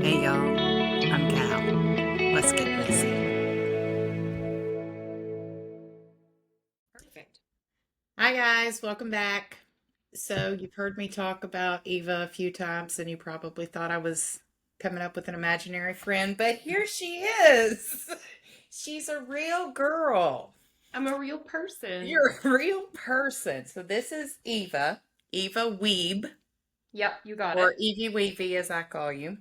Hey y'all, I'm Cal. Let's get messy. Perfect. Hi guys, welcome back. So you've heard me talk about Eva a few times and you probably thought I was coming up with an imaginary friend, but here she is. She's a real girl. I'm a real person. You're a real person. So this is Eva Wiebe, Yep, you got or it. Evie Weavy as I call you.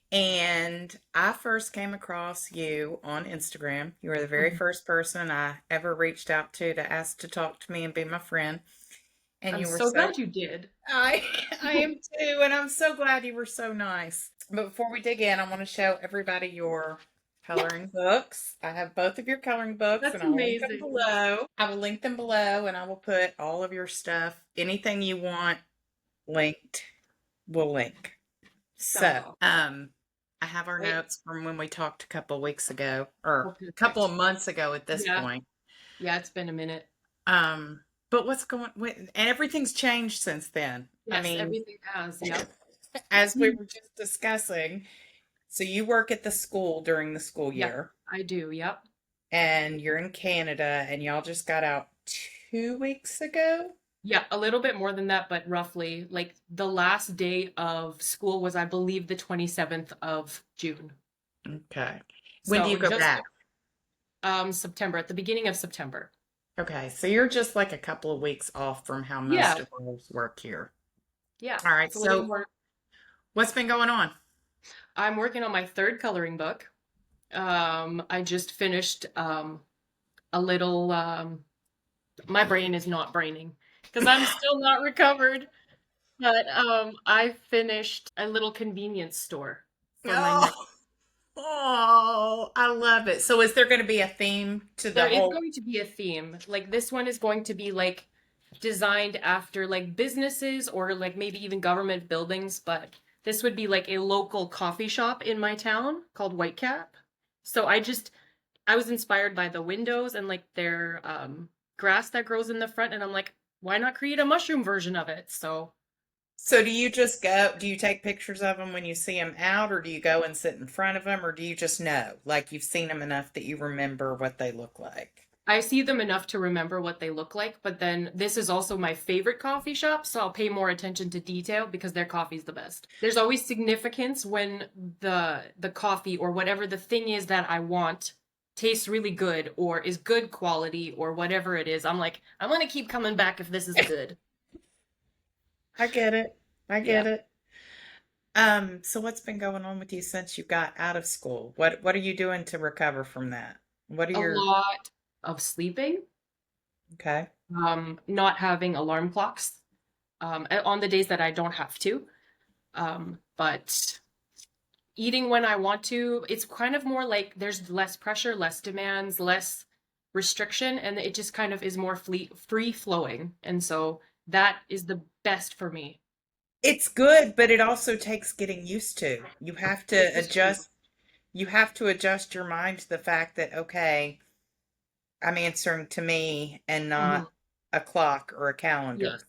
And I first came across you on Instagram. You were the very Mhm. first person I ever reached out to ask to talk to me and be my friend. And I'm you were so so glad you did. I I am too, and I'm so glad you were so nice. But before we dig in, I want to show everybody your coloring books. I have both of your coloring books and That's I'll link them amazing. below. I will link them below and I will put all of your stuff, anything you want linked, we'll link. Sounds So, awesome. I have our Wait. notes from when we talked a couple of weeks ago, or Oh, a couple of perfect. months ago at this Yeah. point. Yeah, it's been a minute. Um, but and everything's changed since then. I Yes, mean, everything has. Yep. as we were just discussing, so you work at the school during the school Yep, year, I do. Yep. and you're in Canada, and y'all just got out 2 weeks ago. Yeah, a little bit more than that, but roughly like the last day of school was, I believe, the 27th of June. Okay. When do you So go just back? September, at the beginning of September. Okay, so you're just like a couple of weeks off from how most Yeah. of us work here. Yeah. All right, It's a little so more. what's been going on? I'm working on my third coloring book. I just finished a little my brain is not braining because I'm still not recovered, but I finished a little convenience store for my next. Oh, oh, I love it. So is there going to be a theme to There the is whole? going to be a theme. Like this one is going to be like designed after like businesses or like maybe even government buildings, but this would be like a local coffee shop in my town called Whitecap. So I was inspired by the windows and like their grass that grows in the front, and I'm like, why not create a mushroom version of it? So So do you just go, do you take pictures of them when you see them out, or do you go and sit in front of them, or do you just know, like you've seen them enough that you remember what they look like? I see them enough to remember what they look like, but then this is also my favorite coffee shop, so I'll pay more attention to detail because their coffee's the best. There's always significance when the coffee or whatever the thing is that I want tastes really good or is good quality or whatever it is. I'm like, I'm gonna keep coming back if this is good. I get it. I Yeah. get it. So what's been going on with you since you got out of school? What are you doing to recover from that? What are A your lot of sleeping, okay? not having alarm clocks on the days that I don't have to. But eating when I want to, it's kind of more like there's less pressure, less demands, less restriction, and it just kind of is more free flowing. And so that is the best for me. It's good, but it also takes getting used to. You have to This is true. adjust. You have to adjust your mind to the fact that, okay, I'm answering to me and Mhm. not a clock or a Yes. calendar.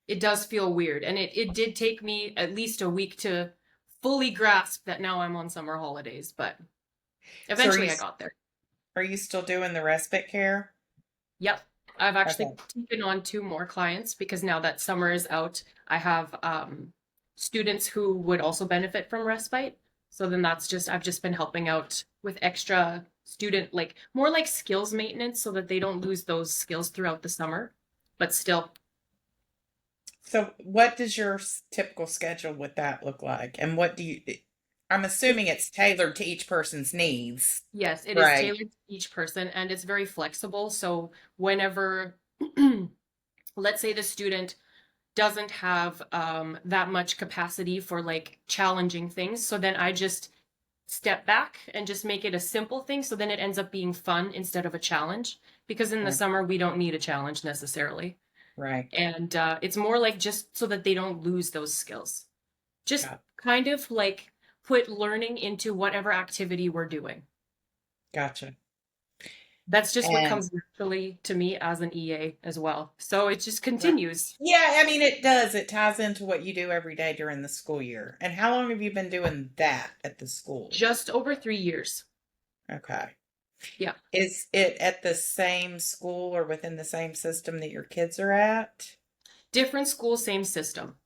It does feel weird. And it did take me at least a week to fully grasp that now I'm on summer holidays, but So eventually I got there. are you still doing the respite care? Yep. I've actually Okay. taken on two more clients because now that summer is out, I have students who would also benefit from respite. So then I've just been helping out with extra student, like more like skills maintenance so that they don't lose those skills throughout the summer. But still, So what does your typical schedule with that look like? And what do you, I'm it, assuming it's tailored to each person's needs, yes, it is right? tailored to each person and it's very flexible. So whenever, let's say the student doesn't have that much capacity for like challenging things. So then I just step back and just make it a simple thing. So then it ends up being fun instead of a challenge. Because in the Right. summer, we don't need a challenge necessarily. Right. And it's more like just so that they don't lose those skills. Just Got, kind of like put learning into whatever activity we're doing. gotcha. That's just what And comes naturally to me as an EA as well. So it just right. continues. Yeah, I mean, it does. It ties into what you do every day during the school year. And how long have you been doing that at the school? Just over 3 years. Okay. Yeah. Is it at the same school or within the same system that your kids are at? Different school, same system.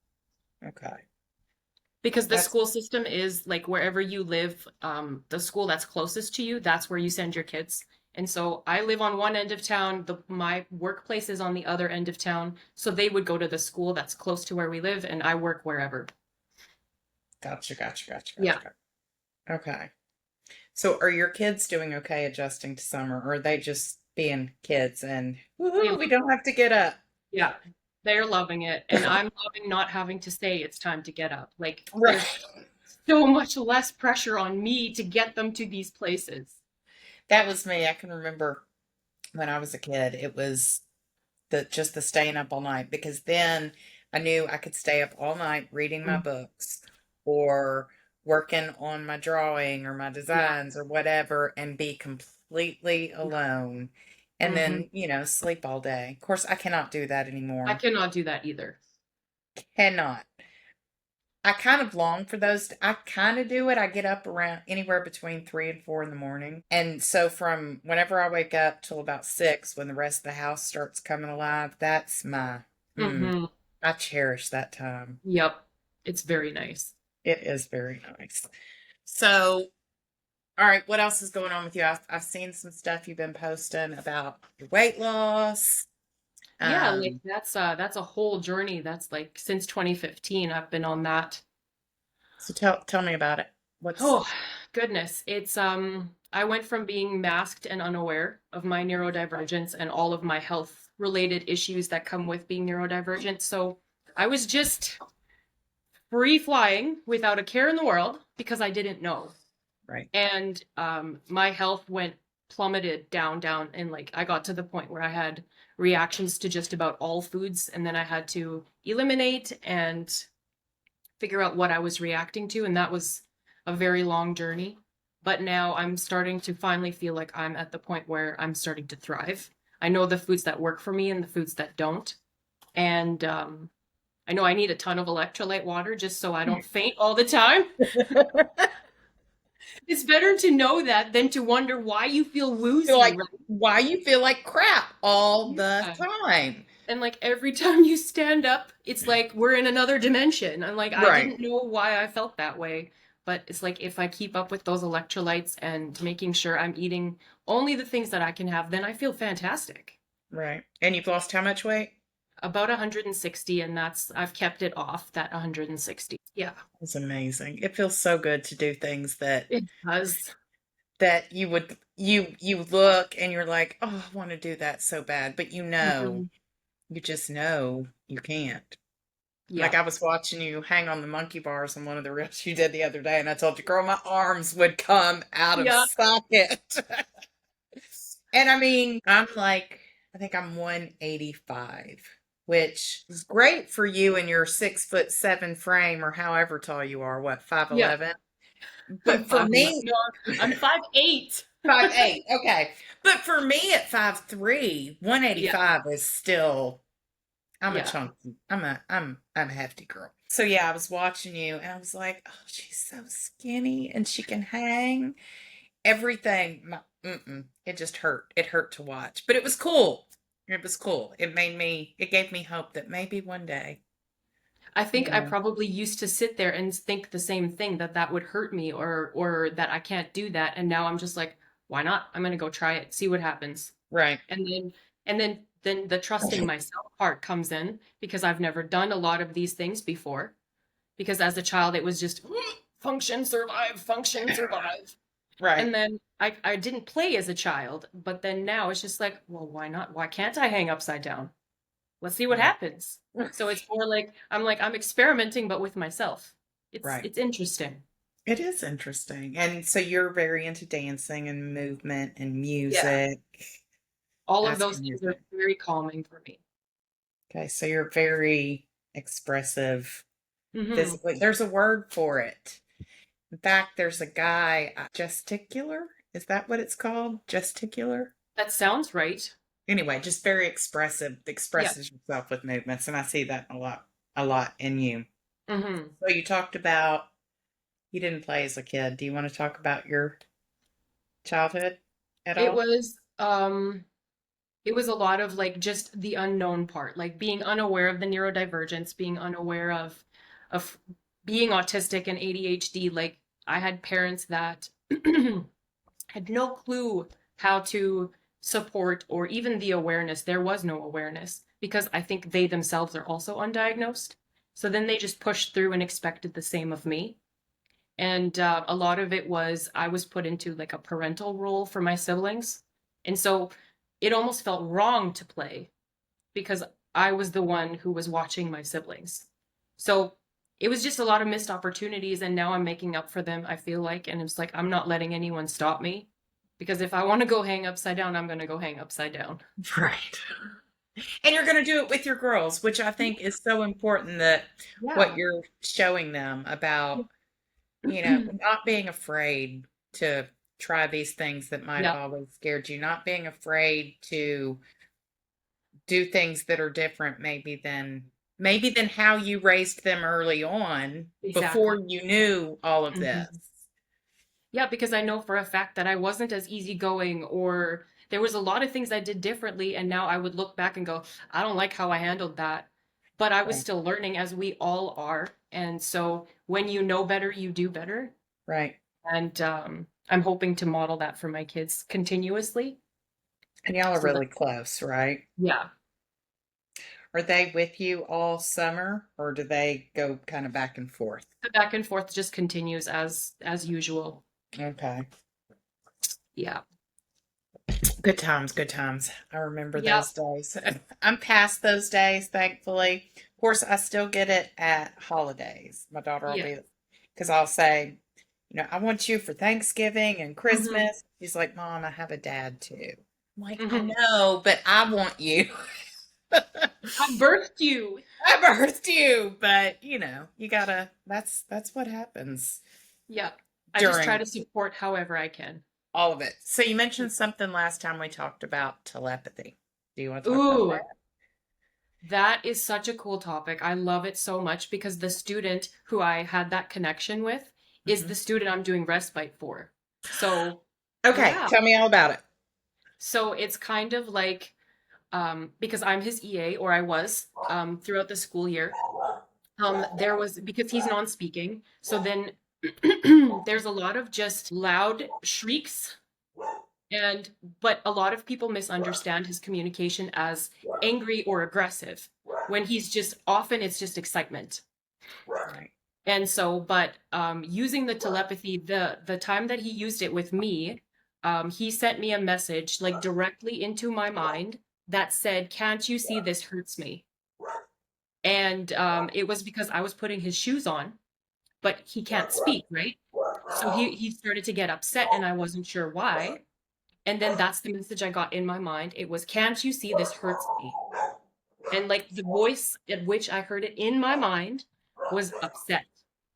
Okay. Because the That's school system is like wherever you live, the school that's closest to you, that's where you send your kids. And so I live on one end of town, my workplace is on the other end of town. So they would go to the school that's close to where we live, and I work wherever. gotcha, gotcha, gotcha, Yeah. gotcha, gotcha. Okay. So are your kids doing okay adjusting to summer, or are they just being kids and They woohoo, we love don't have to get up? Yeah, they're loving it. And I'm loving not having to say it's time to get up. Like, Right. there's so much less pressure on me to get them to these places. That was me. I can remember when I was a kid, it was the staying up all night because then I knew I could stay up all night reading my Mm. books or working on my drawing or my Yeah. designs or whatever and be completely alone and Hmm. then, sleep all day. Of course, I cannot do that I anymore. cannot do that either. Cannot. I kind of long for those. I kind of do it. I get up around anywhere between 3 and 4 in the morning. And so from whenever I wake up till about 6, when the rest of the house starts coming alive, that's Hmm. I cherish that time. Yep. It's very nice. It is very nice. So, all right, what else is going on with you? I've seen some stuff you've been posting about your weight loss. Yeah, like Um, that's a whole journey. That's like since 2015 I've been on that. so tell me about it. What's Oh, goodness. I went from being masked and unaware of my neurodivergence and all of my health related issues that come with being neurodivergent. So I was just free flying without a care in the world because I didn't know. right? And my health went plummeted down, and like I got to the point where I had reactions to just about all foods, and then I had to eliminate and figure out what I was reacting to, and that was a very long journey. But now I'm starting to finally feel like I'm at the point where I'm starting to thrive. I know the foods that work for me and the foods that don't. And I know I need a ton of electrolyte water just so I don't faint all the time. It's better to know that than to wonder why you feel Feel woozy, like right? why you feel like crap all the Yeah. time. And like every time you stand up, it's like we're in another dimension. I'm like, I Right. didn't know why I felt that way. But it's like if I keep up with those electrolytes and making sure I'm eating only the things that I can have, then I feel fantastic. Right. And you've lost how much weight? About 160, and I've kept it off that 160. Yeah, It's amazing. It feels so good to do things that it does. you would you look and you're like, "Oh, I want to do that so bad," but Hmm. you just know you can't. Like Yeah. I was watching you hang on the monkey bars on one of the reels you did the other day, and I told you, girl, my arms would come out of Yeah. socket. And I mean, I think I'm 185, which is great for you in your 6'7" frame or however tall you are, what, Yeah. 5'11"? I'm But for 5'11". me, No, I'm 5'8". 5'8", okay. But for me at 5'3", Yeah. 185 is still, I'm a Yeah. chunky, I'm a hefty girl. So yeah, I was watching you and I was like, oh, she's so skinny and she can hang. Everything, it just hurt. It hurt to watch, but it was cool. It was cool. It gave me hope that maybe one day, I you think I know, probably used to sit there and think the same thing that that would hurt me or that I can't do that, and now I'm just like, why not? I'm gonna go try it, see what happens. right, And then the trusting myself part comes in because I've never done a lot of these things before. Because as a child it was just function, survive, function, survive. right, And then I didn't play as a child, but then now it's just like, well, why not? Why can't I hang upside down? Let's see what right, happens. So it's more like I'm experimenting, but with myself. It's right. it's interesting. It is interesting. And so you're very into dancing and movement and Yeah. music. All of That's those things are amazing. very calming for me. Okay, so you're very expressive Hmm. physically. There's a word for it. In fact, there's a guy, gesticular. Is that what it's called? Gesticular? That sounds right. Anyway, just very expressive, Yeah. expresses yourself with movements, and I see that a lot in you. Hmm. So you talked about you didn't play as a kid. Do you want to talk about your childhood at It all? was um it was a lot of like just the unknown part, like being unaware of the neurodivergence, being unaware of being autistic and ADHD. Like I had parents that had no clue how to support or even the awareness. There was no awareness because I think they themselves are also undiagnosed. So then they just pushed through and expected the same of me. And a lot of it was I was put into like a parental role for my siblings. And so it almost felt wrong to play because I was the one who was watching my siblings. So it was just a lot of missed opportunities. And now I'm making up for them, I feel like. And it's like, I'm not letting anyone stop me because if I want to go hang upside down, I'm going to go hang upside down. Right. And you're going to do it with your girls, which I think is so important that what Yeah. you're showing them about, not being afraid to try these things that might have Yeah, always scared you, not being afraid to do things that are different maybe than how you raised them early on before exactly. you knew all of this. Mhm. Yeah, because I know for a fact that I wasn't as easygoing, or there was a lot of things I did differently, and now I would look back and go, I don't like how I handled that. But I was Right. still learning as we all are. And so when you know better, you do better. Right. And I'm hoping to model that for my kids continuously. And y'all are So that, really close, right? yeah, Are they with you all summer or do they go kind of back and forth? the back and forth just continues as usual. Okay. Yeah. Good times, good times. I remember Yeah. those days. I'm past those days, thankfully. Of course, I still get it at holidays. My daughter will Yeah. be, because I'll say, I want you for Thanksgiving and Hmm. Christmas. She's like, Mom, I have a dad too. I'm like, I Hmm. know, but I want you. I birthed you. I birthed you, but you gotta. That's what happens Yeah. I just try during to support however I can. all of it. So you mentioned something last time we talked about telepathy. Do you want to talk about Ooh, that? that is such a cool topic. I love it so much because the student who I had that connection with is Hmm. the student I'm doing respite for. So, Okay, yeah. tell me all about it. So it's kind of like because I'm his EA, or I was throughout the school year. There was because he's non-speaking, so then there's a lot of just loud shrieks, and but a lot of people misunderstand his communication as angry or aggressive when he's just often it's just excitement. Right. And so, but using the telepathy, the time that he used it with me, he sent me a message like directly into my mind that said, "Can't you see this hurts me?" And it was because I was putting his shoes on, but he can't speak, right? So he started to get upset, and I wasn't sure why. And then that's the message I got in my mind. It was, "Can't you see this hurts me?" And like the voice at which I heard it in my mind was upset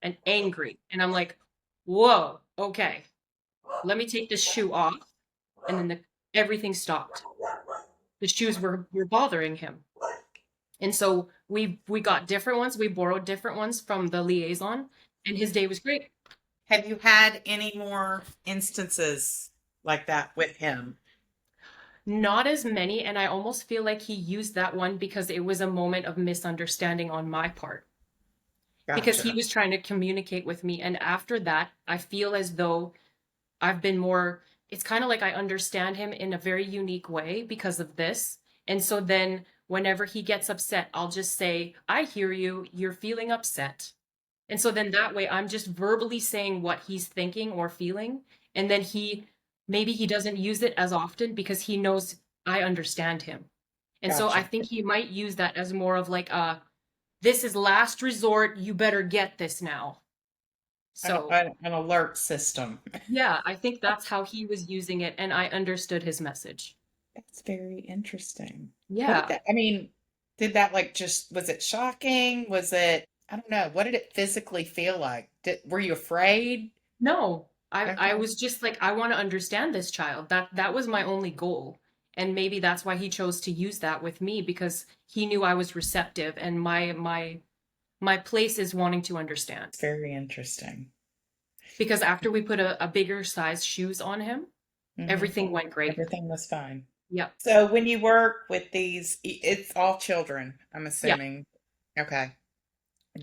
and angry. And I'm like, whoa, okay, let me take this shoe off. And then everything stopped. The shoes were bothering him. And so we got different ones. We borrowed different ones from the liaison, and his day was great. Have you had any more instances like that with him? Not as many, and I almost feel like he used that one because it was a moment of misunderstanding on my part. Because he Gotcha. was trying to communicate with me. And after that, I feel as though I've been more, it's kind of like I understand him in a very unique way because of this. And so then whenever he gets upset, I'll just say, I hear you, you're feeling upset. And so then that way I'm just verbally saying what he's thinking or feeling. And then maybe he doesn't use it as often because he knows I understand him. And so I Gotcha. think he might use that as more of like this is last resort, you better get this now. So An alert system. yeah, I think that's how he was using it, and I understood his message. That's very interesting. What did Yeah. that, I mean, did that like just, was it shocking? Was it, I don't know, what did it physically feel like? Were you afraid? No, I Okay. was just like, I want to understand this child. That was my only goal. And maybe that's why he chose to use that with me, because he knew I was receptive, and my place is wanting to understand. It's very interesting. Because after we put a bigger size shoes on him, Hmm. everything went great. Everything was fine. Yeah. So when you work with these, it's all children, I'm Yeah. assuming. Okay.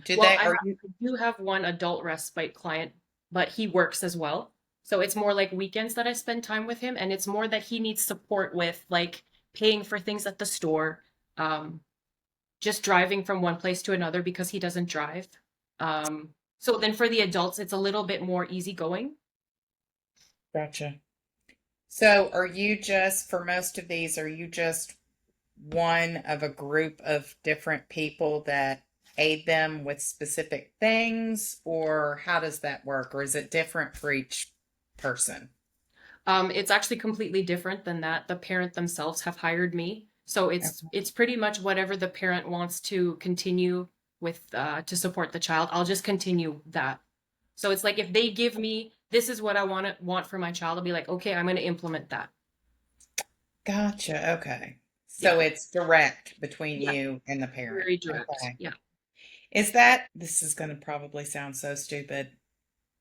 Do Well, they, are you, I do have one adult respite client, but he works as well. So it's more like weekends that I spend time with him, and it's more that he needs support with like paying for things at the store, um, just driving from one place to another because he doesn't drive. So then for the adults, it's a little bit more easygoing. gotcha. So are you just, for most of these, are you just one of a group of different people that aid them with specific things, or how does that work? Or is it different for each person? It's actually completely different than that. The parent themselves have hired me. So it's pretty much whatever the parent wants to continue with to support the child. I'll just continue that. So it's like if they give me this is what I want for my child, I'll be like, okay, I'm going to implement that. Gotcha. Okay. So Yeah. it's direct between Yeah. you and the parent. Very direct. Okay. Yeah. This is going to probably sound so stupid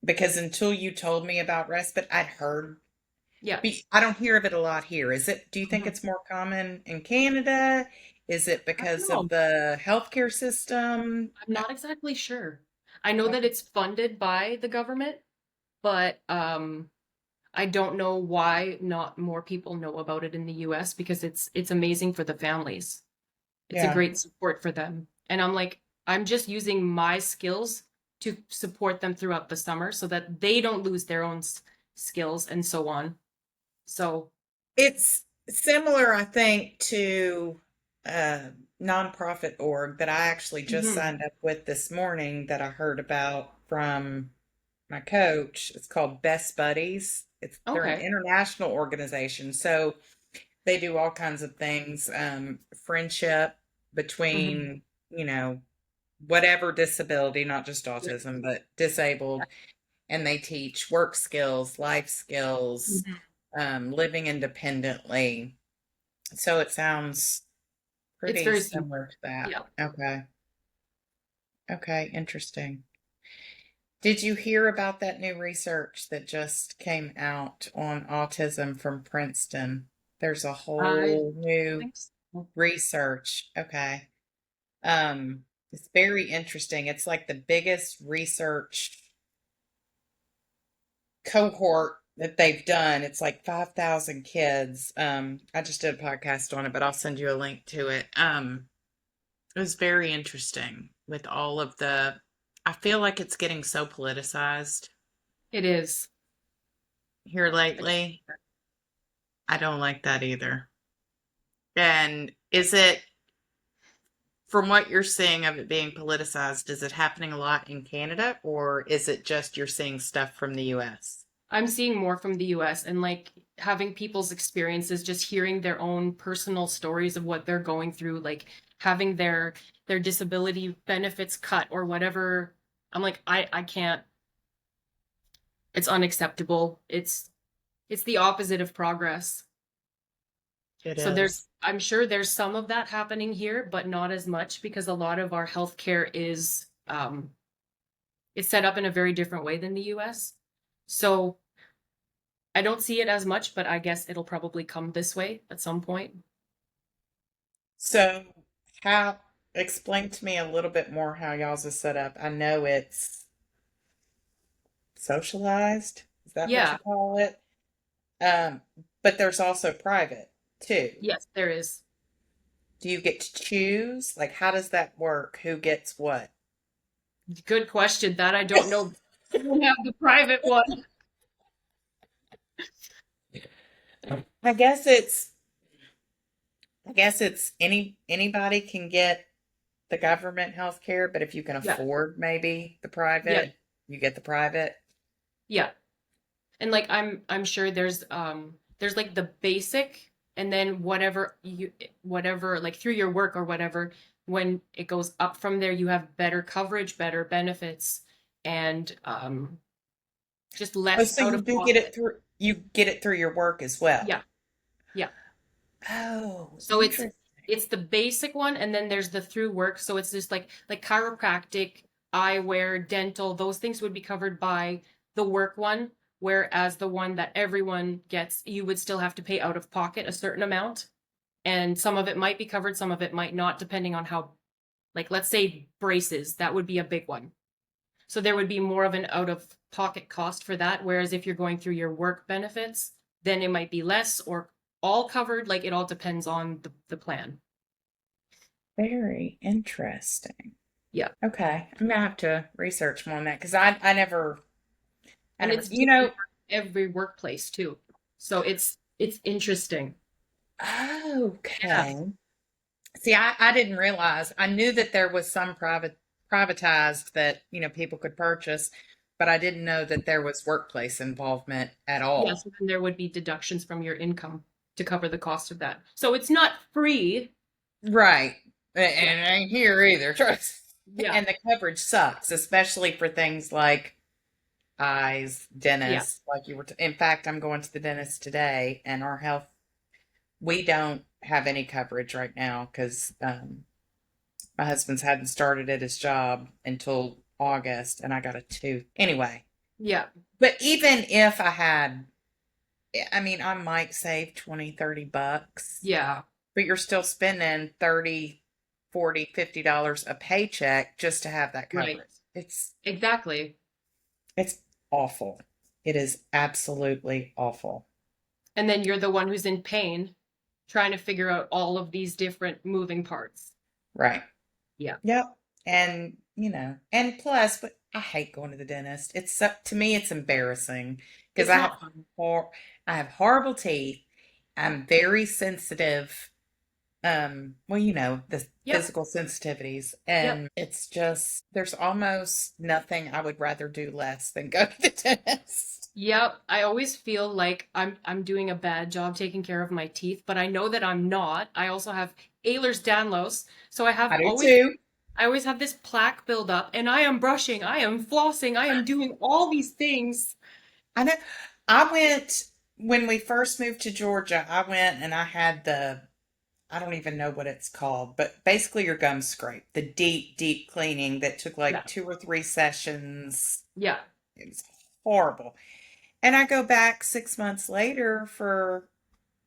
because until you told me about respite, I'd heard, Yeah. I don't hear of it a lot here. Do you think Mhm. it's more common in Canada? Is it I don't because of know. the healthcare system? I'm not exactly sure. I know that Okay. it's funded by the government, but I don't know why not more people know about it in the US, because it's amazing for the families. It's a Yeah. great support for them. And I'm like, I'm just using my skills to support them throughout the summer so that they don't lose their own skills and so on. So, It's similar, I think, to a nonprofit org that I actually just mhm, signed up with this morning that I heard about from my coach. It's called Best Buddies. They're an okay. international organization, so they do all kinds of things, friendship Mhm, between, you know, whatever disability, not just right, autism, but disabled, and they teach work skills, life skills, mhm. living independently. So it sounds It's pretty very similar similar. to that. Yeah. Okay. Okay, interesting. Did you hear about that new research that just came out on autism from Princeton? There's a I whole new think so. research. Okay. It's very interesting. It's like the biggest research cohort that they've done. It's like 5,000 kids. I just did a podcast on it, but I'll send you a link to it. It was very interesting with all of I feel like it's getting so politicized It is. here lately. I don't like that either. And is it, from what you're seeing of it being politicized, is it happening a lot in Canada or is it just you're seeing stuff from the US? I'm seeing more from the US, and like having people's experiences, just hearing their own personal stories of what they're going through, like having their disability benefits cut or whatever. I'm like, I can't. It's unacceptable. It's the opposite of progress. It So there's is. I'm sure there's some of that happening here, but not as much because a lot of our healthcare is set up in a very different way than the US. So I don't see it as much, but I guess it'll probably come this way at some point. So, how, explain to me a little bit more how y'all's is set up. I know it's socialized. Is that what you Yeah, call it? Um, but there's also private too. yes, there is. Do you get to choose? Like, how does that work? Who gets what? Good question. That I don't know. I don't have the private one. I guess it's anybody can get the government health care, but if you can Yeah, afford maybe the yeah, private, you get the private. yeah. And like I'm sure there's like the basic, and then whatever like through your work or whatever, when it goes up from there, you have better coverage, better benefits, and just Oh, less so out you of do get it pocket. through you get it through your work as well. Yeah, yeah. Oh, So interesting. it's the basic one, and then there's the through work. So it's just like chiropractic, eyewear, dental, those things would be covered by the work one, whereas the one that everyone gets, you would still have to pay out of pocket a certain amount. And some of it might be covered, some of it might not, depending on how, like, let's say braces, that would be a big one. So there would be more of an out of pocket cost for that. Whereas if you're going through your work benefits, then it might be less or all covered. Like it all depends on the plan. Very interesting. Yeah. Okay, I'm gonna have to research more on that because I And never, it's different for every workplace too. So it's interesting. Yeah. okay. See, I didn't realize. I knew that there was some privatized that, people could purchase, but I didn't know that there was workplace involvement at Yes, all. and then there would be deductions from your income to cover the cost of that. So it's not free. Right. Yeah. And it ain't here either. Trust. Yeah. And the coverage sucks, especially for things like eyes, Yeah. dentists, like you were. In fact, I'm going to the dentist today, and our health, we don't have any coverage right now because my husband's hadn't started at his job until August, and I got a tooth. Anyway, Yeah. but even if I had, I mean, I might save 20, $30, Yeah. but you're still spending 30, 40, $50 a paycheck just to have that Right. coverage. Exactly. It's awful. It is absolutely awful. And then you're the one who's in pain trying to figure out all of these different moving parts. Right. Yeah. Yep. And, and plus, but I hate going to the dentist. To me, it's embarrassing because It's not fun. I have horrible teeth. I'm very sensitive. Well, the Yep. physical sensitivities, Yep. and it's just, there's almost nothing I would rather do less than go to the dentist. Yep. I always feel like I'm doing a bad job taking care of my teeth, but I know that I'm not. I also have Ehlers-Danlos, so I do too. I always have this plaque build up, and I am brushing, I am flossing, I am doing all these things. I know. I went when we first moved to Georgia. I went and I had I don't even know what it's called, but basically your gum scrape, the deep, deep cleaning that took Yeah. like 2 or 3 sessions. Yeah. It was horrible. And I go back 6 months later for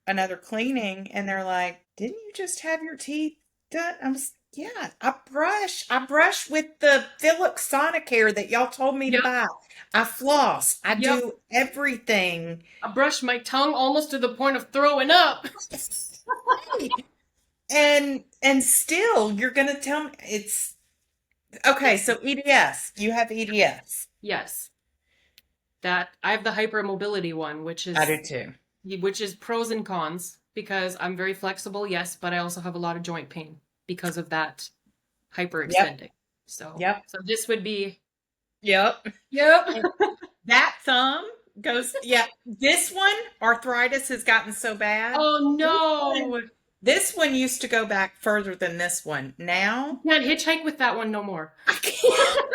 another cleaning, and they're like, "Didn't you just have your teeth done?" Yeah, I brush with the Philips Sonicare that y'all told me to Yep. buy. I floss. I Yep. do everything. I brushed my tongue almost to the point of throwing up. And still you're gonna tell me it's okay. So EDS, you have EDS. Yes. That I have the hypermobility one, I do too. which is pros and cons because I'm very flexible, yes, but I also have a lot of joint pain because of that Yep, hyperextending. So yep, so this would be yep. yep. And that thumb goes, yeah. This one, arthritis has gotten so bad. Oh This one, no. this one used to go back further than this one. You Now can't hitchhike with that one no more. I can't.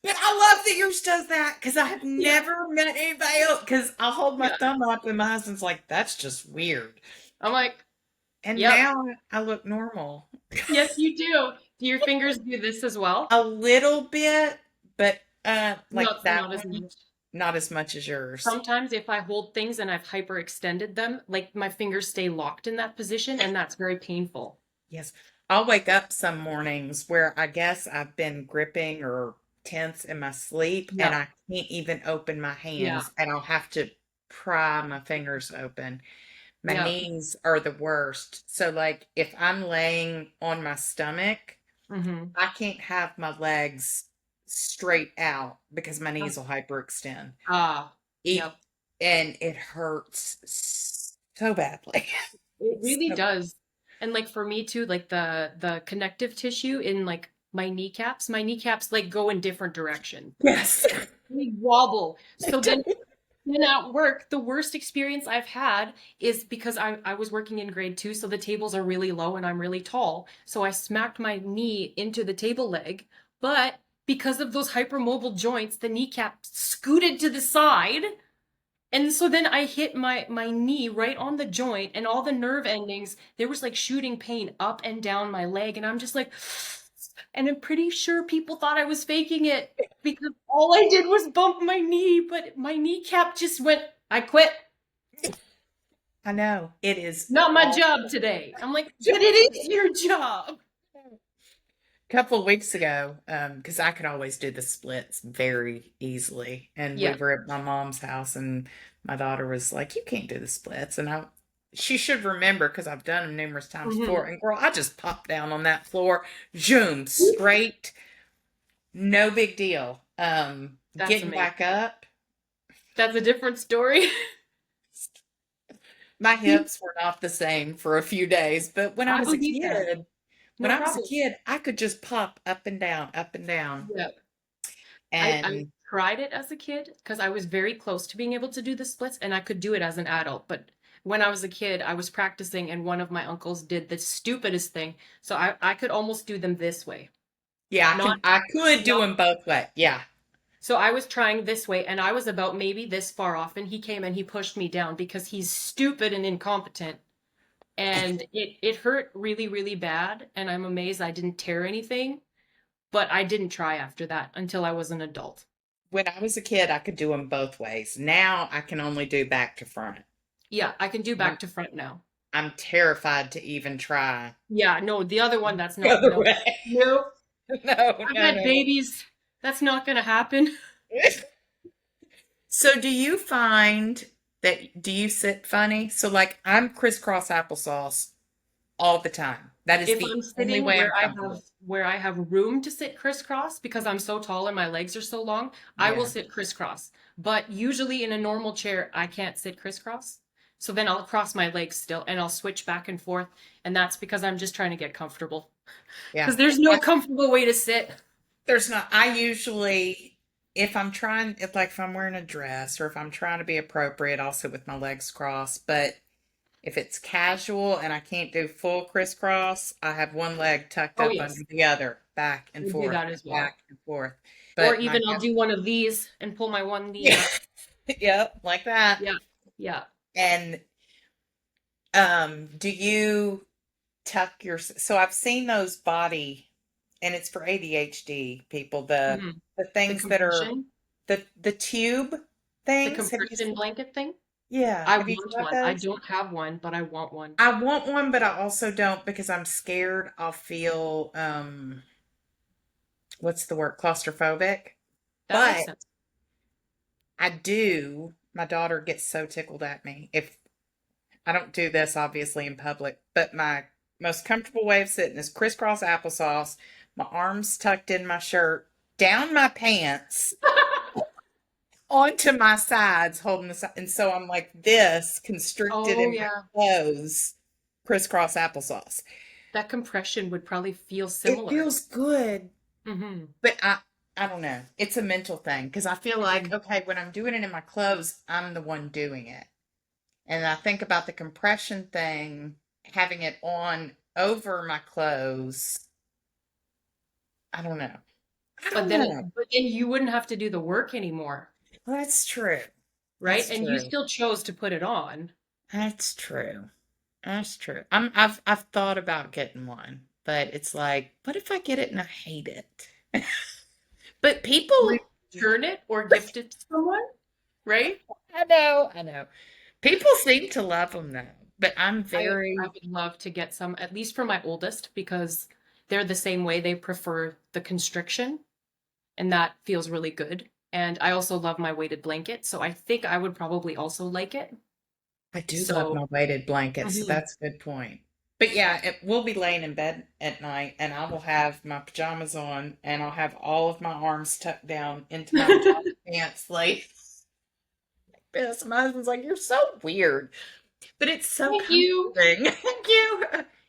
But I love that yours does that because I have Yeah. never met anybody else. Because I'll hold my Yeah. thumb up and my husband's like, "That's just weird." I'm like, And yep. now I look normal. Yes, you do. Do your fingers do this as well? A little bit, but like that Not as one, much. not as much as yours. Sometimes if I hold things and I've hyperextended them, like my fingers stay locked in that position, and that's very painful. Yes. I'll wake up some mornings where I guess I've been gripping or tense in my sleep and Yep. I can't even open my Yeah. hands and I'll have to pry my fingers open. My Yep. knees are the worst. So like if I'm laying on my stomach, Mm-hmm. I can't have my legs straight out because my knees will hyperextend. Ah, It, yep. and it hurts so badly. It really So, does. And like for me too, like the connective tissue in like my kneecaps like go in different directions. yes. They wobble. So then at work, the worst experience I've had is because I was working in grade two, so the tables are really low and I'm really tall. So I smacked my knee into the table leg, but because of those hypermobile joints, the kneecap scooted to the side And so then I hit my knee right on the joint, and all the nerve endings, there was like shooting pain up and down my leg, and I'm just like, and I'm pretty sure people thought I was faking it because all I did was bump my knee, but my kneecap just went, I quit. I know it is Not my all. job today. I'm like, but it is your job. Couple of weeks ago, because I could always do the splits very easily, and we Yeah. were at my mom's house, and my daughter was like, "You can't do the splits," and she should remember because I've done them numerous times Hmm. before. And girl, I just popped down on that floor, zoom straight, no big deal. That's Getting amazing. back up, That's a different story. my hips were not the same for a few days, but I believe that. when No I was a problem. kid, I could just pop up and down, Yeah. I and tried it as a kid because I was very close to being able to do the splits and I could do it as an adult. But when I was a kid, I was practicing and one of my uncles did the stupidest thing. So I could almost do them this way. yeah, Not I could do not them both ways. Yeah. so I was trying this way and I was about maybe this far off and he came and he pushed me down because he's stupid and incompetent. And it hurt really, really bad. And I'm amazed I didn't tear anything, but I didn't try after that until I was an adult. When I was a kid, I could do them both ways. Now I can only do back to front. Yeah, I can do I'm, back to front now. I'm terrified to even try Yeah, no, the other one, that's the not, other no. way. No, No, I've no, had no. babies. That's not gonna happen. So do you find that do you sit funny? So like I'm crisscross applesauce all the time. That is If the I'm only sitting way I'm where comfortable. I have room to sit crisscross because I'm so tall and my legs are so long, I will Yeah. sit crisscross. But usually in a normal chair, I can't sit crisscross. So then I'll cross my legs still and I'll switch back and forth. And that's because I'm just trying to get comfortable. Yeah. Because there's no comfortable way to sit. There's not, I usually, if I'm trying, if I'm wearing a dress or if I'm trying to be appropriate, I'll sit with my legs crossed. But if it's casual and I can't do full crisscross, I have one leg tucked Oh, up under yes, the other, back and I do forth, that as well. back and forth. Or But my even I'll hip, do one of these and pull my one knee yeah, up. yep, like that. Yeah, yeah. And do you tuck your, so I've seen those body, and it's for ADHD people, Hmm. the The things that are compression, the tube the things. Have you compression blanket thing. yeah, I have you want tried one. I those? don't have one, but I want one. I want one, but I also don't because I'm scared I'll feel what's the word? Claustrophobic. That makes But sense. I do, my daughter gets so tickled at me if I don't do this obviously in public, but my most comfortable way of sitting is crisscross applesauce, my arms tucked in my shirt, down my pants, onto my sides, holding the side. And so I'm like this, constricted Oh in my yeah, clothes, crisscross applesauce. that compression would probably feel It similar. feels good, Mm-hmm. but I don't know. It's a mental thing because I feel like, Hmm. okay, when I'm doing it in my clothes, I'm the one doing it. And I think about the compression thing, having it on over my clothes. I don't know. I But don't then, know. but then you wouldn't have to do the work anymore, Well, that's true. right? That's And you true. still chose to put it on. That's true. That's true. I've thought about getting one, but it's like, what if I get it and I hate it? But people, Return it or gift it to someone, right? I know. People seem to love them though, but I'm I very, would love to get some, at least for my oldest, because they're the same way. They prefer the constriction, and that feels really good. And I also love my weighted blanket, so I think I would probably also like it. I do love So, my weighted blankets. So mhm. that's a good point. But yeah, we'll be laying in bed at night and I will have my pajamas on and I'll have all of my arms tucked down into my pajama pants like this. My husband's like, you're so weird. But it's so Thank you. comforting. Thank you.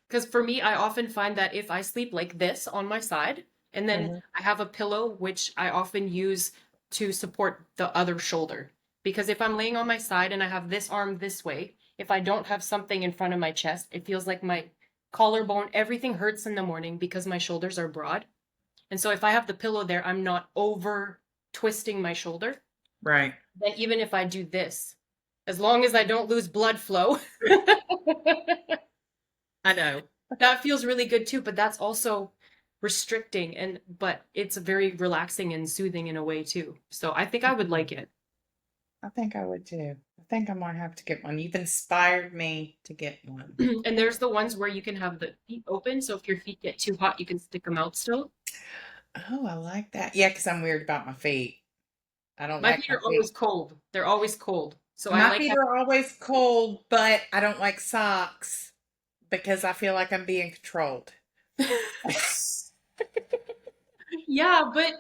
Because for me, I often find that if I sleep like this on my side, and then Mhm. I have a pillow, which I often use to support the other shoulder. Because if I'm laying on my side and I have this arm this way, if I don't have something in front of my chest, it feels like my collarbone, everything hurts in the morning because my shoulders are broad. And so if I have the pillow there, I'm not over twisting my shoulder. Right. Then even if I do this, As long as I don't lose blood flow. I know. That feels really good too, but that's also restricting and but it's very relaxing and soothing in a way too. So I think I would like it. I think I would too. I think I might have to get one. You've inspired me to get one. And there's the ones where you can have the feet open, so if your feet get too hot, you can stick them out still. Oh, I like that. Yeah, because I'm weird about my feet. I don't My like feet my are feet. always cold. They're always cold. So I My like feet having are always cold, but I don't like socks because I feel like I'm being controlled. Yeah, but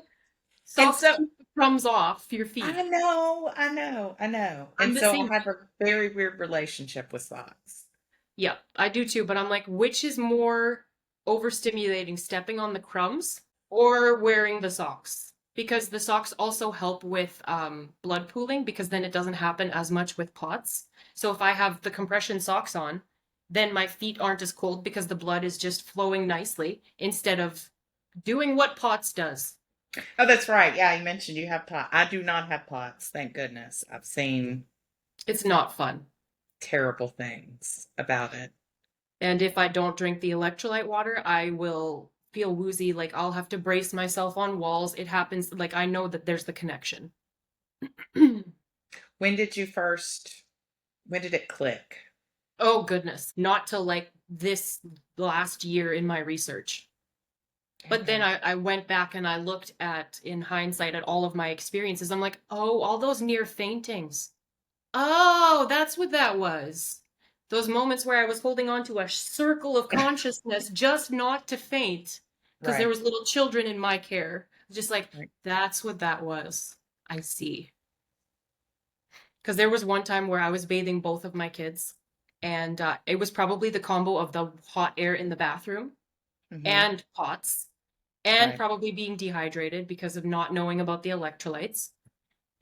And socks so keep the crumbs off your I feet. know, I know, I know. I'm And the so I same. have a very weird relationship with socks. Yeah, I do too, but I'm like, which is more overstimulating, stepping on the crumbs or wearing the socks? Because the socks also help with blood pooling because then it doesn't happen as much with POTS. So if I have the compression socks on, then my feet aren't as cold because the blood is just flowing nicely instead of doing what POTS does. Oh, that's right. Yeah, you mentioned you have POTS. I do not have POTS, thank goodness. I've seen It's not fun. terrible things about it. And if I don't drink the electrolyte water, I will feel woozy. Like I'll have to brace myself on walls. It happens. Like I know that there's the connection. When did you first, when did it click? Oh, goodness. Not till like this last year in my research. But then Okay. I went back and I looked at, in hindsight, at all of my experiences. I'm like, oh, all those near faintings. Oh, that's what that was. Those moments where I was holding on to a circle of consciousness just not to faint because there Right, was little children in my care. Just like, right. that's what that was. I see. Because there was one time where I was bathing both of my kids, and it was probably the combo of the hot air in the bathroom Mm-hmm. and pots, and Right. probably being dehydrated because of not knowing about the electrolytes.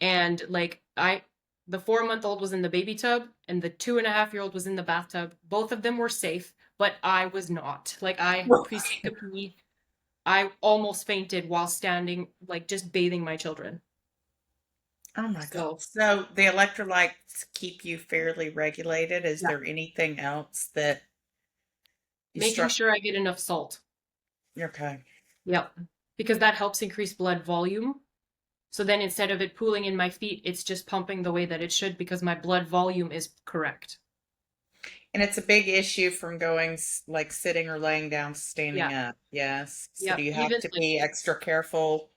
And like the 4-month-old was in the baby tub and the 2.5-year-old was in the bathtub. Both of them were safe, but I was not. Like I pre-syncope, I almost fainted while standing, like just bathing my children. Oh my God. So So the electrolytes keep you fairly regulated. Is yeah, there anything else that you making struck? sure I get enough salt. Okay. Yep, because that helps increase blood volume. So then instead of it pooling in my feet, it's just pumping the way that it should because my blood volume is correct. And it's a big issue from going like sitting or laying down, to standing Yeah, up. Yes. So do yep. you have Even to like be extra careful?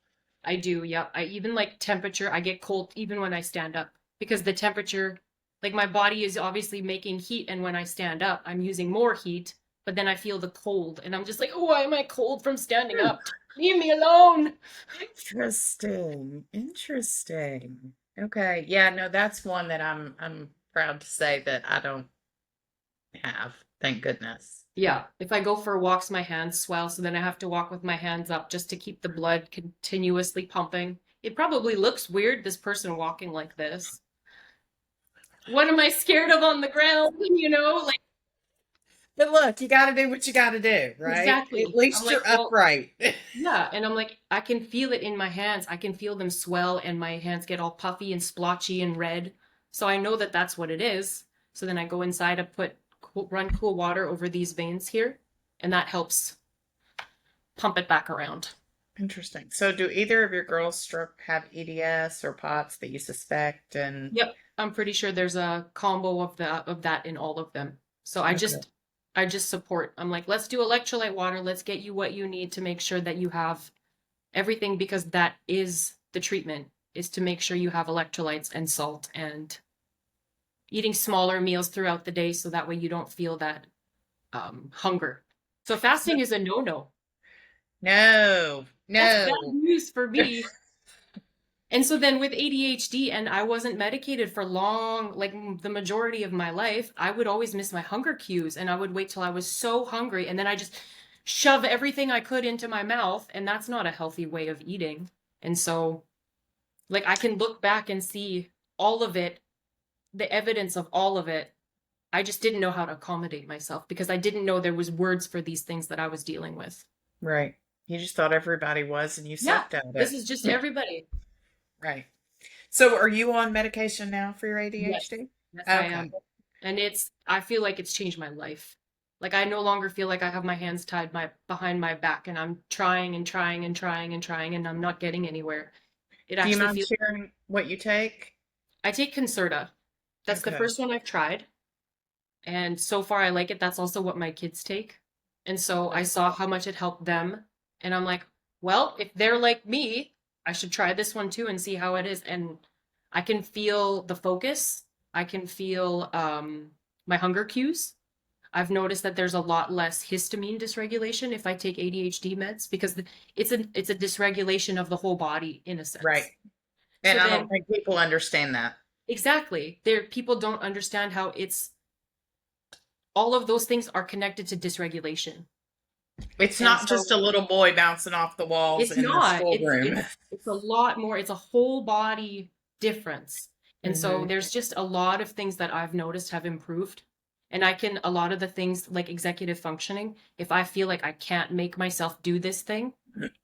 I do, yeah. I even like temperature, I get cold even when I stand up because the temperature, like my body is obviously making heat, and when I stand up, I'm using more heat, but then I feel the cold and I'm just like, oh, why am I cold from standing Hmm. up? Leave me alone. Interesting. Interesting. Okay. Yeah, no, that's one that I'm proud to say that I don't have. Thank goodness. Yeah, if I go for walks, my hands swell, so then I have to walk with my hands up just to keep the blood continuously pumping. It probably looks weird, this person walking like this. What am I scared of on the ground? Like But look, you got to do what you got to do, right? At exactly. I'm least like, you're well, upright. yeah, and I'm like, I can feel it in my hands. I can feel them swell, and my hands get all puffy and splotchy and red. So I know that that's what it is. So then I go inside, I run cool water over these veins here, and that helps pump it back around. Interesting. So do either of your girls stroke have EDS or POTS that you suspect? And Yep, I'm pretty sure there's a combo of that in all of them. So okay. I just support. I'm like, let's do electrolyte water. Let's get you what you need to make sure that you have everything because that is the treatment is to make sure you have electrolytes and salt and eating smaller meals throughout the day so that way you don't feel that hunger. So So fasting is a no-no. no, That's bad no. news for me. And so then with ADHD, and I wasn't medicated for long, like the majority of my life, I would always miss my hunger cues and I would wait till I was so hungry and then I just shove everything I could into my mouth. And that's not a healthy way of eating. And so, like, I can look back and see all of it, the evidence of all of it. I just didn't know how to accommodate myself because I didn't know there was words for these things that I was dealing with. Right. You just thought everybody was and you Yeah, sucked at this it. is just everybody. Right. So are you on medication now for your Yes. ADHD? Yes, I Okay. am. And I feel like it's changed my life. Like I no longer feel like I have my hands tied behind my back and I'm trying and trying and trying and trying and I'm not getting anywhere. It Do you actually mind feels sharing what you take? I take Concerta. That's the Okay. first one I've tried. And so far I like it. That's also what my kids take. And so I saw how much it helped them. And I'm like, well, if they're like me, I should try this one too and see how it is. And I can feel the focus. I can feel my hunger cues. I've noticed that there's a lot less histamine dysregulation if I take ADHD meds because it's a dysregulation of the whole body in a Right. sense. And So I don't then think people understand that. exactly, there people don't understand how it's all of those things are connected to dysregulation. It's And not just so a little boy bouncing off the walls it's in the not. schoolroom. It's a lot more. It's a whole body difference. And so Hmm. there's just a lot of things that I've noticed have improved. And I can a lot of the things like executive functioning, if I feel like I can't make myself do this thing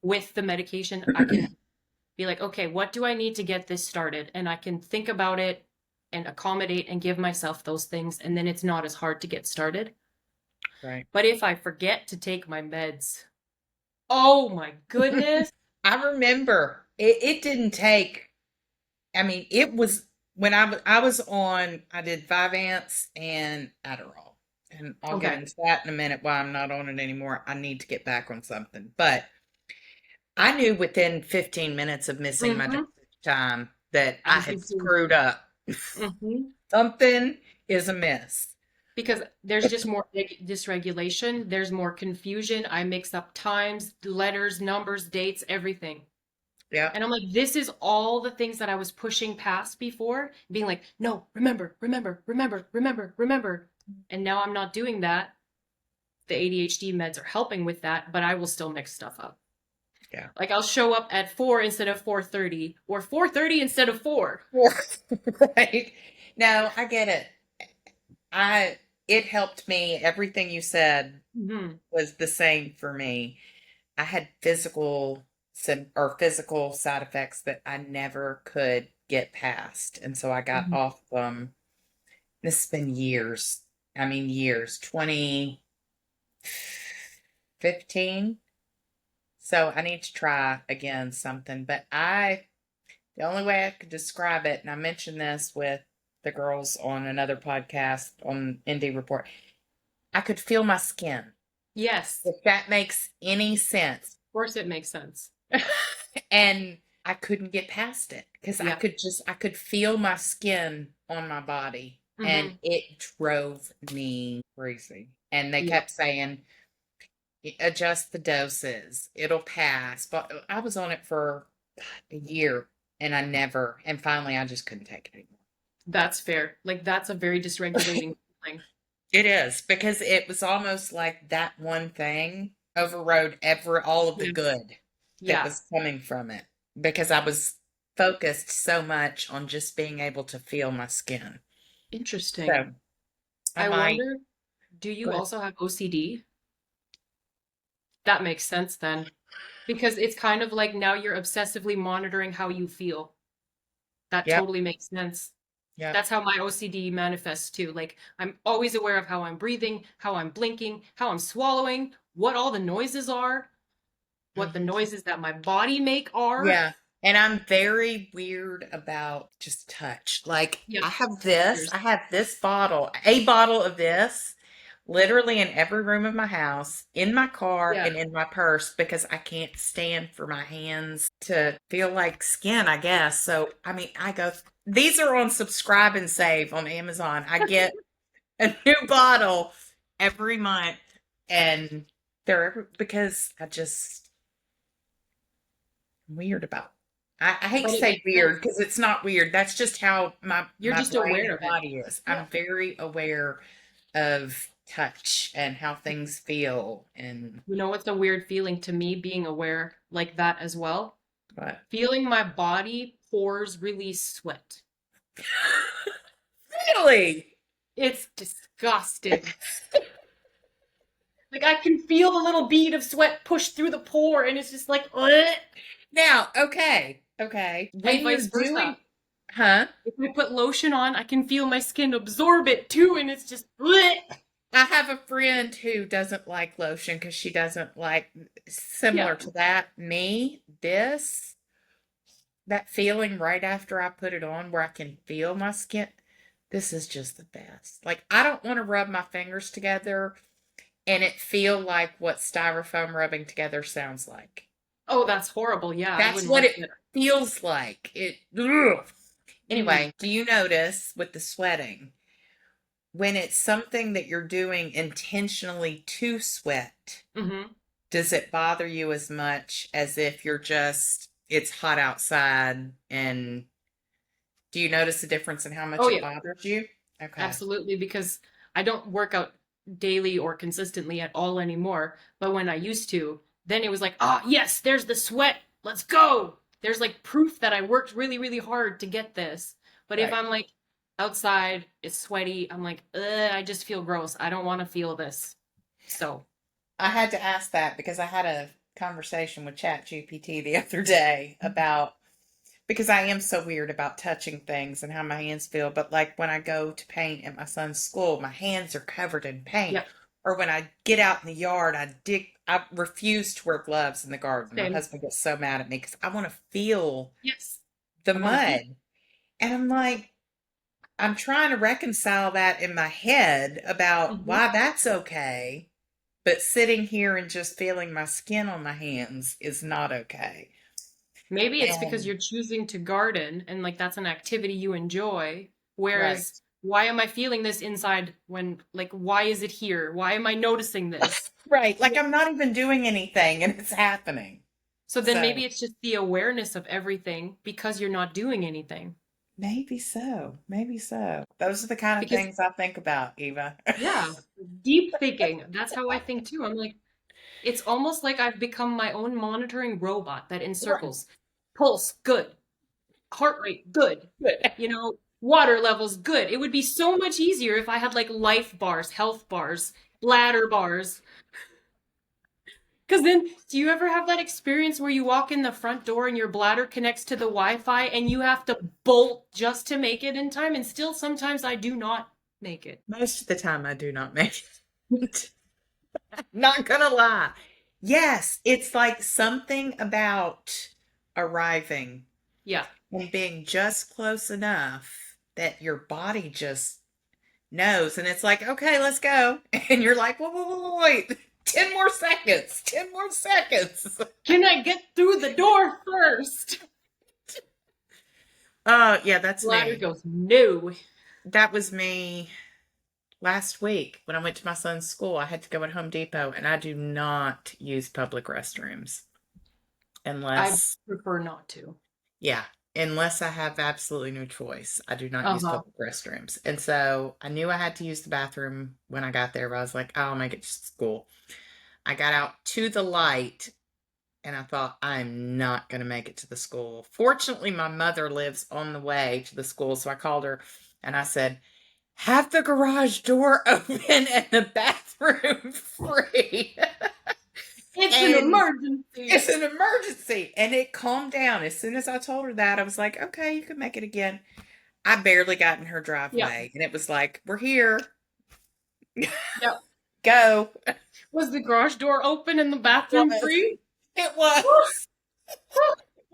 with the medication, I can be like, okay, what do I need to get this started? And I can think about it and accommodate and give myself those things. And then it's not as hard to get started. Right. But if I forget to take my meds, oh my goodness. I remember it didn't take, I mean, it was when I was on, I did Vyvanse and Adderall. And I'll get Okay. into that in a minute why I'm not on it anymore. I need to get back on something. But I knew within 15 minutes of missing my Mm-hmm. dosage time that I I had did too. screwed up. Mm-hmm. Something is amiss. Because there's just more dysregulation, there's more confusion. I mix up times, letters, numbers, dates, everything. Yeah. And I'm like, this is all the things that I was pushing past before, being like, no, remember, remember, remember, remember, remember. And now I'm not doing that. The ADHD meds are helping with that, but I will still mix stuff up. Yeah. Like I'll show up at 4 instead of 4:30 or 4:30 instead of 4. Right. No, I get it. I it helped me. Everything you said Mm-hmm. was the same for me. I had physical side effects that I never could get past. And so I got Mm-hmm. off this has been years. I mean years, 2015. So I need to try again something. But the only way I could describe it, and I mentioned this with the girls on another podcast on Indie Report, I could feel my skin. Yes, If that makes any sense. of course it makes sense. And I couldn't get past it because Yeah. I could feel my skin on my body and Mm-hmm. it drove me crazy. And they Yeah. kept saying, adjust the doses, it'll pass. But I was on it for a year and and finally I just couldn't take it That's fair. Like that's a very anymore. dysregulating feeling. It is because it was almost like that one thing overrode all of the Yeah. good that Yeah. was coming from it because I was focused so much on just being able to feel my skin. Interesting. So I I might wonder, do go you ahead. also have OCD? That makes sense then. Because it's kind of like now you're obsessively monitoring how you feel. That Yep. totally makes sense. Yep. That's how my OCD manifests too. Like I'm always aware of how I'm breathing, how I'm blinking, how I'm swallowing, what all the noises are, what the Hmm. noises that my body make are. Yeah. And I'm very weird about just touch. Like Yep. I have this bottle, a bottle of this literally in every room of my house, in my car Yeah. and in my purse because I can't stand for my hands to feel like skin, I guess. So, I mean, these are on subscribe and save on Amazon. I get a new bottle every month and because I'm weird about. I hate But to it say makes weird sense. because it's not weird. That's just how You're my just brain aware and of it. body is. Yeah. I'm very aware of touch and how things feel and You know what's a weird feeling to me being aware like that as well? what. Feeling my body pores release sweat. Really? It's disgusting. Like I can feel the little bead of sweat push through the pore and it's just like, ugh, Now, okay. and When you're vice versa. Huh? If I put lotion on, I can feel my skin absorb it too, and it's just bleh. I have a friend who doesn't like lotion because she doesn't like, Yeah. similar to that, that feeling right after I put it on where I can feel my skin. This is just the best. Like, I don't want to rub my fingers together and it feel like what styrofoam rubbing together sounds like. Oh, that's horrible. Yeah, I That's wouldn't what like it it. feels like. Ugh. Mm. Anyway, do you notice with the sweating, when it's something that you're doing intentionally to sweat, Hmm. does it bother you as much as if it's hot outside? And do you notice a difference in how much Oh it yeah, bothers you? Okay. absolutely. Because I don't work out daily or consistently at all anymore. But when I used to, then it was like, ah, yes, there's the sweat. Let's go. There's like proof that I worked really, really hard to get this. But if Right. I'm like outside, it's sweaty, I'm like, ugh, I just feel gross. I don't want to feel this. So, I had to ask that because I had a conversation with ChatGPT the other day about, because I am so weird about touching things and how my hands feel. But like when I go to paint at my son's school, my hands are covered in paint. yeah, Or when I get out in the yard, I refuse to wear gloves in the garden. My same. husband gets so mad at me because I want to feel Yes. the I want to feel. mud. And I'm like, I'm trying to reconcile that in my head about Mhm. why that's okay. But sitting here and just feeling my skin on my hands is not okay. Maybe it's because And you're choosing to garden and like that's an activity you enjoy. right. Whereas, why am I feeling this inside when, like, why is it here? Why am I noticing this? Right. Like Yeah. I'm not even doing anything and it's happening. So then maybe So it's just the awareness of everything because you're not doing anything. maybe so. Maybe so. Those are the kind of Because, things I think about, Eva. yeah, deep thinking. That's how I think too. I'm like, it's almost like I've become my own monitoring robot that Right. encircles pulse, good, heart rate, good, water levels, good. It would be so much easier if I had like life bars, health bars, bladder bars. Because then, do you ever have that experience where you walk in the front door and your bladder connects to the Wi Fi and you have to bolt just to make it in time? And still, sometimes I do not make it. Most of the time I do not make it. Not gonna lie. Yes, it's like something about arriving Yeah. and being just close enough that your body just knows. And it's like, okay, let's go. And you're like, wait, 10 more seconds, 10 more seconds. Can I get through the door first? Yeah, that's Bladder me. goes, no. That was me last week when I went to my son's school. I had to go at Home Depot and I do not use public restrooms I unless, prefer not to. yeah, unless I have absolutely no choice. I do not use Uh-huh. public restrooms. And so I knew I had to use the bathroom when I got there, but I was like, I'll make it to school. I got out to the light and I thought, I'm not going to make it to the school. Fortunately, my mother lives on the way to the school. So I called her and I said, have the garage door open and the bathroom free. It's an And emergency. it's an emergency. And it calmed down. As soon as I told her that, I was like, okay, you can make it again. I barely got in her Yeah. driveway. And it was like, we're here. Yeah. Go. Was the garage door open and the It bathroom was. free? It was.